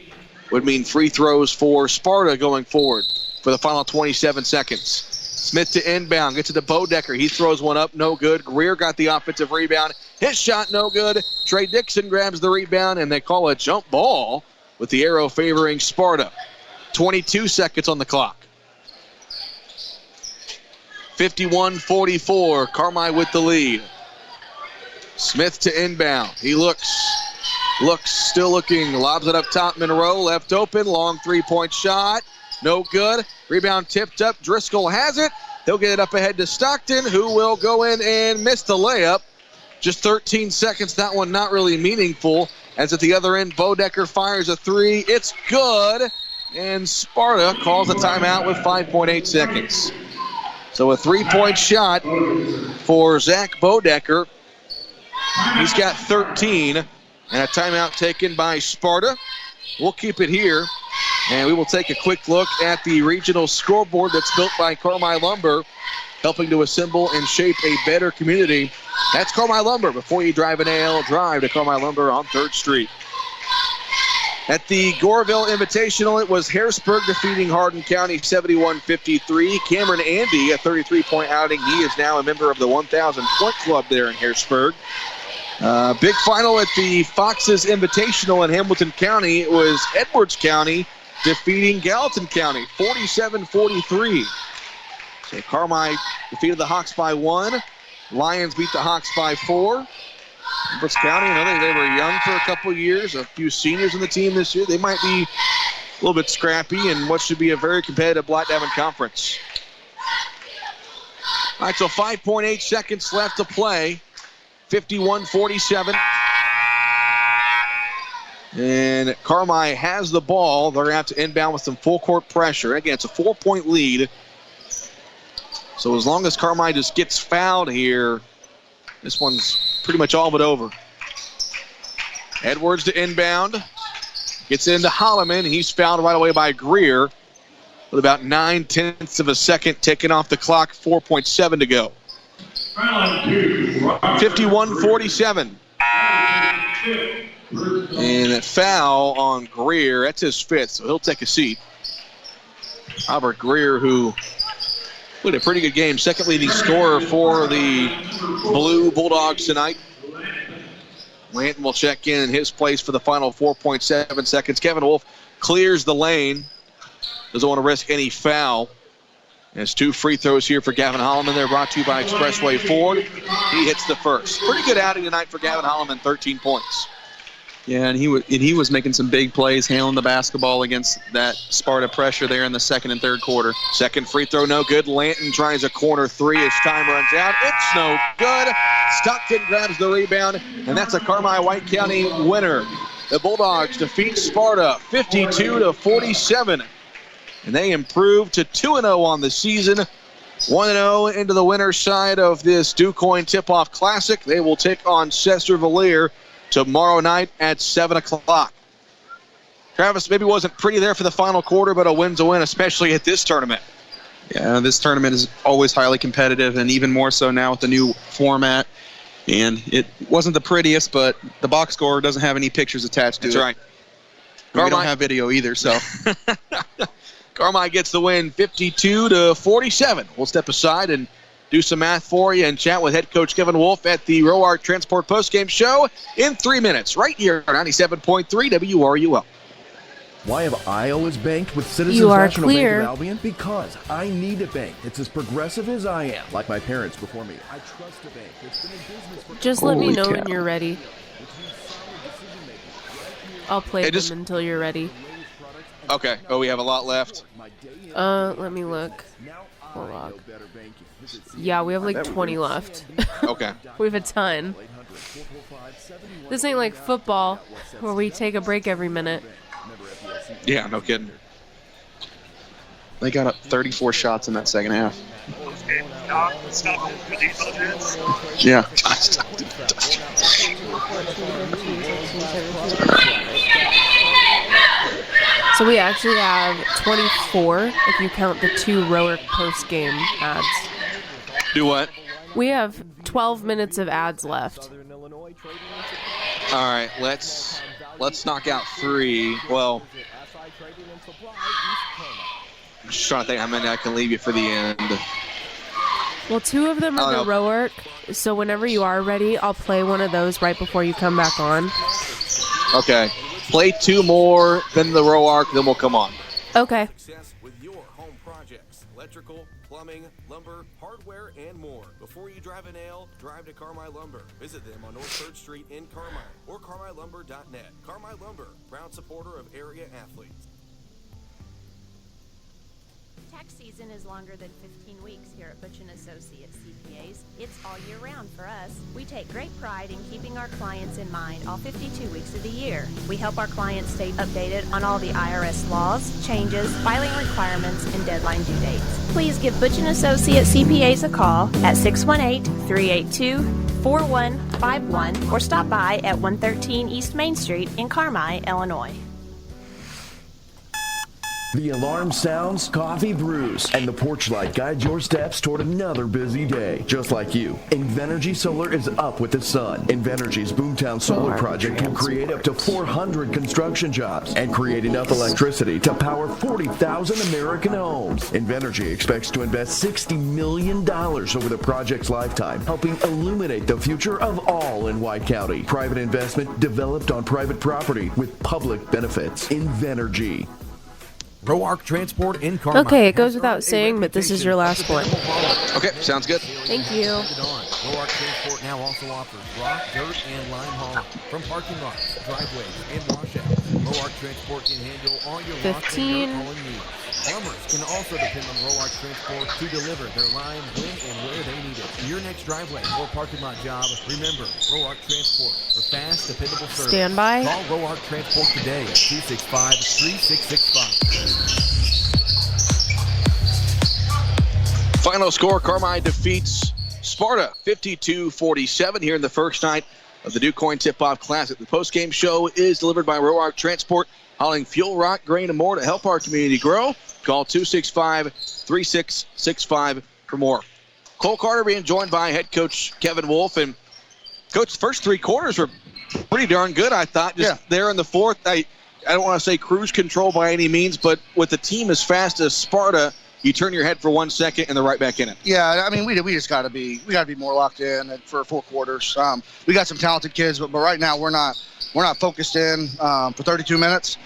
C: would mean free throws for Sparta going forward for the final 27 seconds. Smith to inbound, gets it to Bodecker. He throws one up, no good. Greer got the offensive rebound. His shot, no good. Trey Dixon grabs the rebound, and they call a jump ball with the arrow favoring Sparta. 22 seconds on the clock. 51-44, Carmi with the lead. Smith to inbound. He looks, still looking, lobs it up top, Monroe, left open, long three-point shot, no good. Rebound tipped up, Driscoll has it. He'll get it up ahead to Stockton, who will go in and miss the layup. Just 13 seconds, that one not really meaningful. As at the other end, Bodecker fires a three. It's good, and Sparta calls a timeout with 5.8 seconds. So a three-point shot for Zach Bodecker. He's got 13, and a timeout taken by Sparta. We'll keep it here, and we will take a quick look at the regional scoreboard that's built by Carmi Lumber, helping to assemble and shape a better community. That's Carmi Lumber. Before you drive a nail, drive to Carmi Lumber on 3rd Street. At the Goreville Invitational, it was Harrisburg defeating Hardin County 71-53. Cameron Andy, a 33-point outing. He is now a member of the 1,000-point club there in Harrisburg. Big final at the Foxes Invitational in Hamilton County. It was Edwards County defeating Gallatin County 47-43. So Carmi defeated the Hawks by 1. Lions beat the Hawks by 4. Edwards County, I think they were young for a couple of years, a few seniors in the team this year. They might be a little bit scrappy in what should be a very competitive Black Diamond Conference. All right, so 5.8 seconds left to play. 51-47. And Carmi has the ball. They're going to have to inbound with some full court pressure. Again, it's a 4-point lead. So as long as Carmi just gets fouled here, this one's pretty much all but over. Edwards to inbound. Gets into Holloman. He's fouled right away by Greer with about 9/10 of a second taken off the clock. 4.7 to go. 51-47. And a foul on Greer. That's his 5th, so he'll take a seat. Albert Greer, who played a pretty good game. Second leading scorer for the Blue Bulldogs tonight. Lanton will check in his place for the final 4.7 seconds. Kevin Wolf clears the lane. Doesn't want to risk any foul. There's 2 free throws here for Gavin Holloman. They're brought to you by Expressway Ford. He hits the first. Pretty good outing tonight for Gavin Holloman, 13 points.
H: Yeah, and he was making some big plays, handling the basketball against that Sparta pressure there in the second and third quarter.
C: Second free throw, no good. Lanton tries a corner three as time runs out. It's no good. Stockton grabs the rebound, and that's a Carmi White County winner. The Bulldogs defeat Sparta 52-47, and they improve to 2-0 on the season. 1-0 into the winner's side of this DuQuion Tip-Off Classic. They will take on Chester-Valier tomorrow night at 7 o'clock. Travis, maybe wasn't pretty there for the final quarter, but a win's a win, especially at this tournament.
H: Yeah, this tournament is always highly competitive, and even more so now with the new format. And it wasn't the prettiest, but the box score doesn't have any pictures attached to it.
C: That's right.
H: We don't have video either, so.
C: Carmi gets the win 52-47. We'll step aside and do some math for you and chat with head coach Kevin Wolf at the Roark Transport postgame show in 3 minutes, right here on 97.3 WRUL.
Q: Why have I always banked with Citizens
B: You are
Q: National
B: clear.
Q: Bank of Albion? Because I need a bank that's as progressive as I am, like my parents before me. I trust a bank that's been in business for...
B: Just let me know when you're ready. I'll play
C: Hey,
B: them until you're ready.
C: Okay. Oh, we have a lot left.
B: Let me look. Hold on. Yeah, we have like 20 left.
C: Okay.
B: We have a ton. This ain't like football where we take a break every minute.
C: Yeah, no kidding.
H: They got up 34 shots in that second half. Yeah.
B: So we actually have 24 if you count the 2 Roark post-game ads.
C: Do what?
B: We have 12 minutes of ads left.
C: All right, let's knock out 3. Well, I'm just trying to think how many I can leave you for the end.
B: Well, 2 of them are the Roark, so whenever you are ready, I'll play one of those right before you come back on.
C: Okay. play 2 more, then the row arc, then we'll come on.
B: Okay.
R: Success with your home projects, electrical, plumbing, lumber, hardware, and more. Before you drive a nail, drive to Carmi Lumber. Visit them on North 3rd Street in Carmi or carmilumber.net. Carmi Lumber, proud supporter of area athletes.
S: Tax season is longer than 15 weeks here at Butch & Associates CPAs. It's all year round for us. We take great pride in keeping our clients in mind all 52 weeks of the year. We help our clients stay updated on all the IRS laws, changes, filing requirements, and deadline due dates. Please give Butch & Associates CPAs a call at 618-382-4151 or stop by at 113 East Main Street in Carmi, Illinois.
Q: The alarm sounds, coffee brews, and the porch light guides your steps toward another busy day. Just like you, Invenergy Solar is up with the sun. Invenergy's Boomtown Solar project can create up to 400 construction jobs and create enough electricity to power 40,000 American homes. Invenergy expects to invest $60 million over the project's lifetime, helping illuminate the future of all in White County. Private investment developed on private property with public benefits. Invenergy.
R: Roark Transport in Carmi.
B: Okay, it goes without saying, but this is your last one.
C: Okay, sounds good.
B: Thank you.
R: Roark Transport now also offers rock, dirt, and lime hauling from parking lots, driveways, and washouts. Roark Transport can handle all your rock and dirt hauling needs. Farmers can also depend on Roark Transport to deliver their lime when and where they need it. For your next driveway or parking lot job, remember Roark Transport for fast, dependable service.
B: Stand by.
R: Call Roark Transport today at 265-3665.
C: Final score, Carmi defeats Sparta 52-47 here in the first night of the DuQuion Tip-Off Classic. The post-game show is delivered by Roark Transport, hauling fuel, rock, grain, and more to help our community grow. Call 265-3665 for more. Cole Carter being joined by head coach Kevin Wolf. And, Coach, the first 3 quarters were pretty darn good, I thought. Just there in the fourth, I don't want to say cruise control by any means, but with the team as fast as Sparta, you turn your head for 1 second and they're right back in it.
T: Yeah, I mean, we just got to be more locked in for 4 quarters. We got some talented kids, but right now we're not focused in for 32 minutes.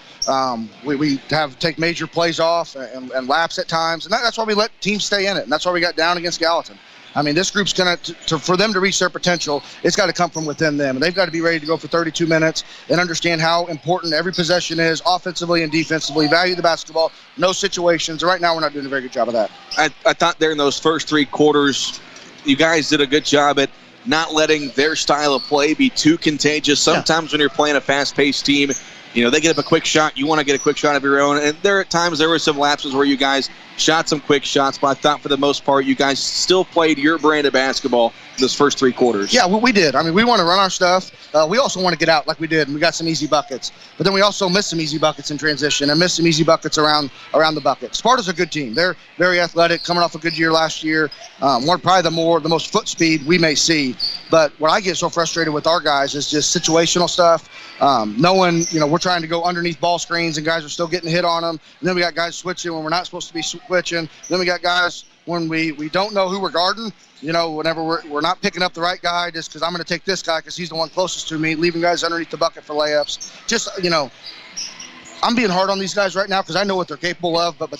T: We have to take major plays off and laps at times, and that's why we let teams stay in it, and that's why we got down against Gallatin. I mean, this group's going to for them to reach their potential, it's got to come from within them. And they've got to be ready to go for 32 minutes and understand how important every possession is offensively and defensively, value the basketball, no situations. Right now, we're not doing a very good job of that.
C: I thought there in those first 3 quarters, you guys did a good job at not letting their style of play be too contagious. Sometimes when you're playing a fast-paced team, you know, they get up a quick shot. You want to get a quick shot of your own. And there were some lapses where you guys shot some quick shots, but I thought for the most part you guys still played your brand of basketball in those first 3 quarters.
T: Yeah, well, we did. I mean, we want to run our stuff. We also want to get out like we did, and we got some easy buckets. But then we also missed some easy buckets in transition and missed some easy buckets around the bucket. Sparta's a good team. They're very athletic, coming off a good year last year. Probably the most foot speed we may see. But what I get so frustrated with our guys is just situational stuff. Knowing, we're trying to go underneath ball screens and guys are still getting hit on them. And then we got guys switching when we're not supposed to be switching. Then we got guys when we don't know who we're guarding. Whenever we're not picking up the right guy just because I'm going to take this guy because he's the one closest to me, leaving guys underneath the bucket for layups. Just, I'm being hard on these guys right now because I know what they're capable of, but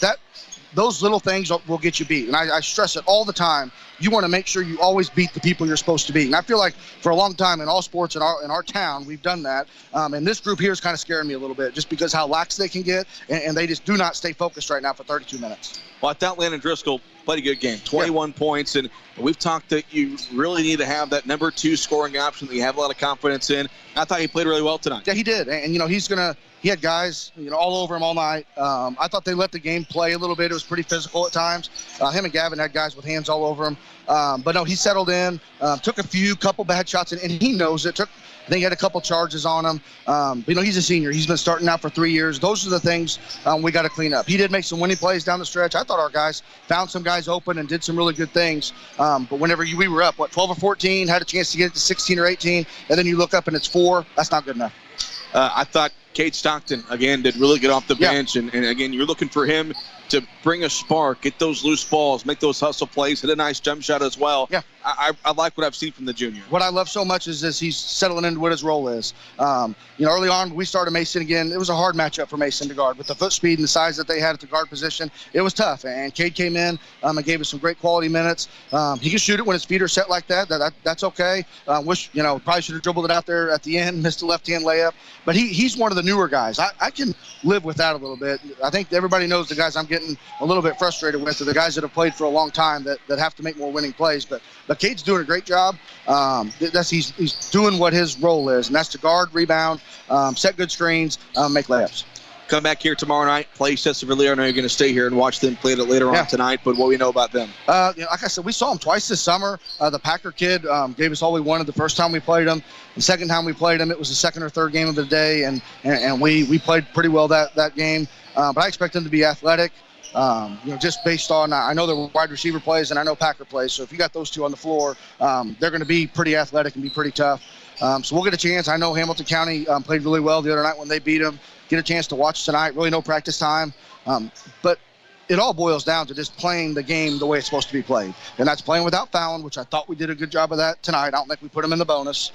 T: those little things will get you beat. And I stress it all the time. You want to make sure you always beat the people you're supposed to beat. And I feel like for a long time in all sports in our town, we've done that. And this group here is kind of scaring me a little bit just because how lax they can get, and they just do not stay focused right now for 32 minutes.
C: Well, I thought Landon Driscoll played a good game, 21 points, and we've talked that you really need to have that number 2 scoring option that you have a lot of confidence in. I thought he played really well tonight.
T: Yeah, he did. And he had guys, all over him all night. I thought they let the game play a little bit. It was pretty physical at times. Him and Gavin had guys with hands all over him. But no, he settled in, took a couple bad shots, and he knows it. I think he had a couple charges on him. But, he's a senior. He's been starting out for 3 years. Those are the things we got to clean up. He did make some winning plays down the stretch. I thought our guys found some guys open and did some really good things. But whenever we were up, 12 or 14, had a chance to get it to 16 or 18, and then you look up and it's 4, that's not good enough.
C: I thought Cade Stockton, again, did really good off the bench. And again, you're looking for him to bring a spark, get those loose balls, make those hustle plays, hit a nice jump shot as well.
T: Yeah.
C: I like what I've seen from the junior.
T: What I love so much is he's settling into what his role is. Early on, we started Mason again. It was a hard matchup for Mason to guard. With the foot speed and the size that they had at the guard position, it was tough. And Cade came in and gave us some great quality minutes. He can shoot it when his feet are set like that. That's okay. Probably should have dribbled it out there at the end, missed a left-hand layup. But he's one of the newer guys. I can live with that a little bit. I think everybody knows the guys I'm getting a little bit frustrated with are the guys that have played for a long time that have to make more winning plays. But Cade's doing a great job. He's doing what his role is, and that's to guard, rebound, set good screens, make layups.
C: Come back here tomorrow night, play Cecily. I know you're going to stay here and watch them play it later on tonight, but what we know about them?
T: Like I said, we saw him twice this summer. The Packer kid gave us all we wanted the first time we played him. The second time we played him, it was the second or third game of the day, and we played pretty well that game. But I expect him to be athletic. Just based on, I know the wide receiver plays and I know Packer plays. So if you got those two on the floor, they're going to be pretty athletic and be pretty tough. So we'll get a chance. I know Hamilton County played really well the other night when they beat them. Get a chance to watch tonight. Really no practice time. But it all boils down to just playing the game the way it's supposed to be played. And that's playing without fouling, which I thought we did a good job of that tonight. I don't think we put them in the bonus.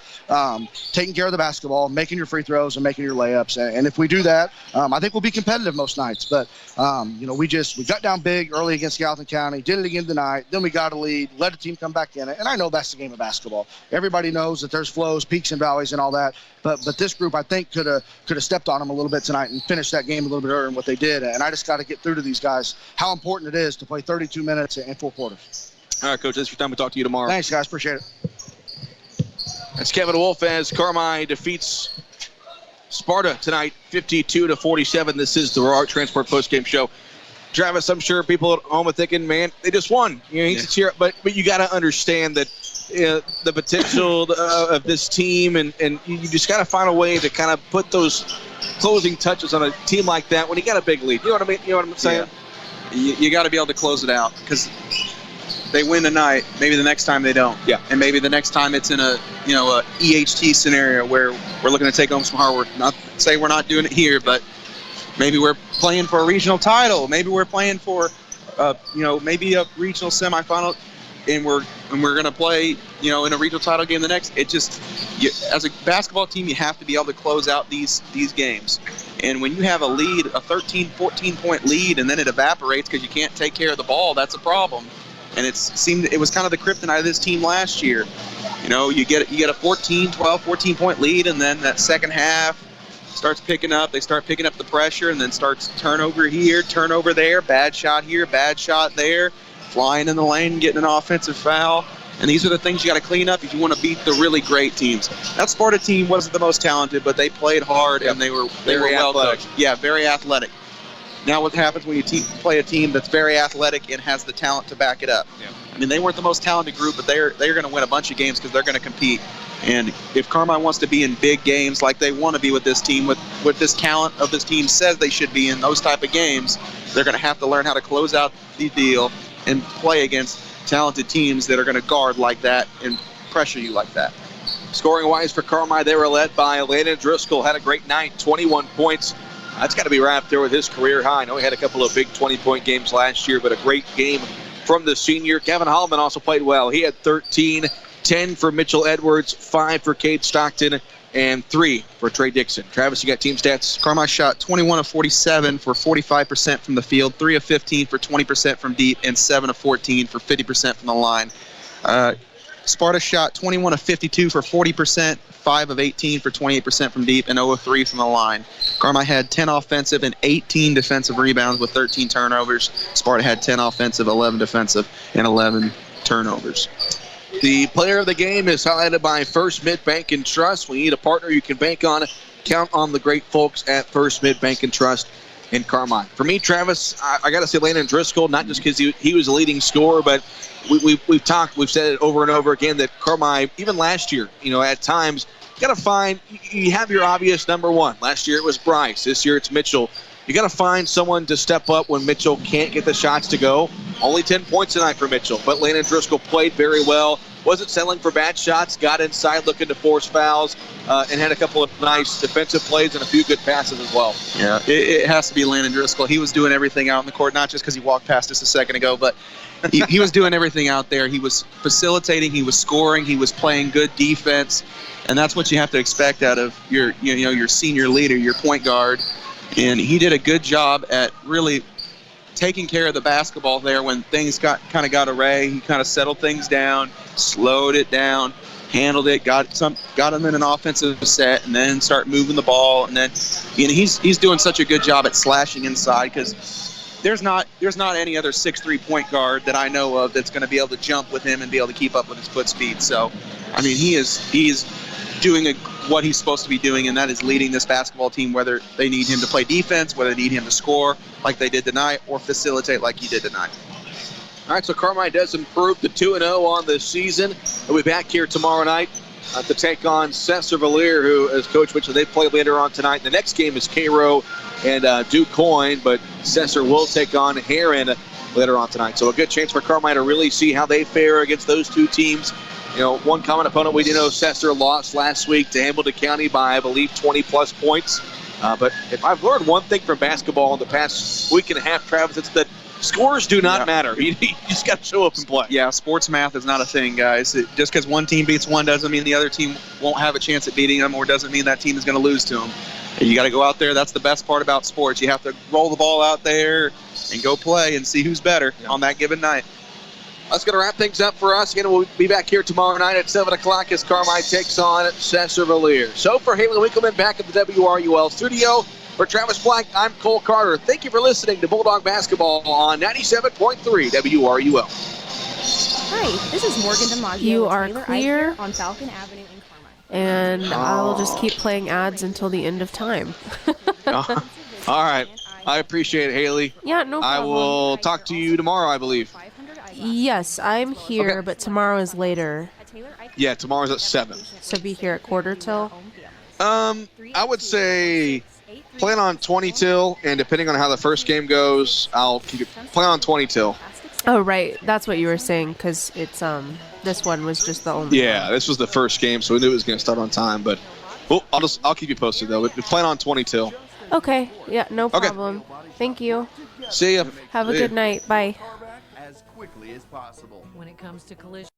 T: Taking care of the basketball, making your free throws, and making your layups. And if we do that, I think we'll be competitive most nights. But, we got down big early against Gallatin County, did it again tonight. Then we got a lead, let the team come back in it. And I know that's the game of basketball. Everybody knows that there's flows, peaks and valleys and all that. But this group, I think, could have stepped on them a little bit tonight and finished that game a little bit earlier than what they did. And I just got to get through to these guys how important it is to play 32 minutes in 4 quarters.
C: All right, Coach, that's your time. We'll talk to you tomorrow.
T: Thanks, guys. Appreciate it.
C: That's Kevin Wolf as Carmi defeats Sparta tonight, 52-47. This is the Art Transport postgame show. Travis, I'm sure people at home are thinking, man, they just won. To cheer, but you got to understand that the potential of this team, and you just got to find a way to kind of put those closing touches on a team like that when you got a big lead. You know what I mean? You know what I'm saying?
H: Yeah. You got to be able to close it out because they win tonight. Maybe the next time they don't.
C: Yeah.
H: And maybe the next time it's in a EHT scenario where we're looking to take home some hard work. Not say we're not doing it here, but maybe we're playing for a regional title. Maybe we're playing for, maybe a regional semifinal, and we're going to play, in a regional title game the next. It just, as a basketball team, you have to be able to close out these games. And when you have a lead, a 13, 14-point lead, and then it evaporates because you can't take care of the ball, that's a problem. And it was kind of the kryptonite of this team last year. You get a 14-point lead, and then that second half starts picking up. They start picking up the pressure, and then starts turnover here, turnover there, bad shot here, bad shot there, flying in the lane, getting an offensive foul. And these are the things you got to clean up if you want to beat the really great teams. That Sparta team wasn't the most talented, but they played hard and they were well coached. Yeah, very athletic. Now what happens when you play a team that's very athletic and has the talent to back it up?
C: Yeah.
H: I mean, they weren't the most talented group, but they're going to win a bunch of games because they're going to compete. And if Carmine wants to be in big games like they want to be with this team, with this talent of this team says they should be in those type of games, they're going to have to learn how to close out the deal and play against talented teams that are going to guard like that and pressure you like that.
C: Scoring-wise for Carmi, they were led by Landon Driscoll. Had a great night, 21 points. That's got to be right up there with his career high. I know he had a couple of big 20-point games last year, but a great game from the senior. Kevin Holloman also played well. He had 13, 10 for Mitchell Edwards, 5 for Cade Stockton, and 3 for Trey Dixon. Travis, you got team stats?
H: Carmi shot 21 of 47 for 45% from the field, 3 of 15 for 20% from deep, and 7 of 14 for 50% from the line. Sparta shot 21 of 52 for 40%, 5 of 18 for 28% from deep, and 0 of 3 from the line. Carmi had 10 offensive and 18 defensive rebounds with 13 turnovers. Sparta had 10 offensive, 11 defensive, and 11 turnovers.
C: The player of the game is highlighted by First Mid Bank and Trust. We need a partner you can bank on. Count on the great folks at First Mid Bank and Trust in Carmine. For me, Travis, I got to say Landon Driscoll, not just because he was a leading scorer, but we've said it over and over again that Carmine, even last year, at times, you got to find, you have your obvious number one. Last year it was Bryce. This year it's Mitchell. You got to find someone to step up when Mitchell can't get the shots to go. Only 10 points tonight for Mitchell, but Landon Driscoll played very well. Wasn't settling for bad shots, got inside looking to force fouls, and had a couple of nice defensive plays and a few good passes as well.
H: Yeah, it has to be Landon Driscoll. He was doing everything out on the court, not just because he walked past us a second ago, but he was doing everything out there. He was facilitating, he was scoring, he was playing good defense, and that's what you have to expect out of your senior leader, your point guard. And he did a good job at really taking care of the basketball there when things got array. He kind of settled things down, slowed it down, handled it, got him in an offensive set, and then start moving the ball. And then he's doing such a good job at slashing inside because there's not any other 6'3" point guard that I know of that's going to be able to jump with him and be able to keep up with his foot speed. So, I mean, he is doing what he's supposed to be doing, and that is leading this basketball team, whether they need him to play defense, whether they need him to score like they did tonight, or facilitate like he did tonight.
C: All right, so Carmine does improve to 2-0 on the season. We'll be back here tomorrow night to take on Cesar-Valier, who, as Coach mentioned, they play later on tonight. The next game is Cairo and DuQuion, but Cesar will take on Heron later on tonight. So a good chance for Carmine to really see how they fare against those two teams. You know, one common opponent we do know, Cesar lost last week to Hamilton County by, I believe, 20-plus points. But if I've learned one thing from basketball in the past week and a half, Travis, it's that scores do not matter. You just got to show up and play.
H: Yeah, sports math is not a thing, guys. Just because one team beats one doesn't mean the other team won't have a chance at beating them, or doesn't mean that team is going to lose to them. You got to go out there. That's the best part about sports. You have to roll the ball out there and go play and see who's better on that given night.
C: That's going to wrap things up for us. Again, we'll be back here tomorrow night at 7 o'clock as Carmine takes on Cesar-Valier. So for Haley Winkleman back at the WRUL studio, for Travis Black, I'm Cole Carter. Thank you for listening to Bulldog Basketball on 97.3 WRUL.
E: Hi, this is Morgan DiMaggio.
B: You
E: with
B: are
E: Taylor
B: clear.
E: Iker on Falcon Avenue in Carmine.
B: And I'll just keep playing ads until the end of time.
C: All right. I appreciate it, Haley.
B: Yeah, no problem.
C: I will talk to you tomorrow, I believe.
B: Yes, I'm here, but tomorrow is later.
C: Yeah, tomorrow's at 7.
B: So be here at quarter till?
C: I would say plan on 20 till, and depending on how the first game goes, I'll keep it. Plan on 20 till.
B: Oh, right. That's what you were saying, because it's this one was just the only one.
C: This was the first game, so we knew it was going to start on time. But I'll keep you posted though. But plan on 20 till.
B: Okay. Yeah, no problem. Thank you.
C: See ya.
B: Have a good night. Bye.
I: As quickly as possible.
N: When it comes to collision.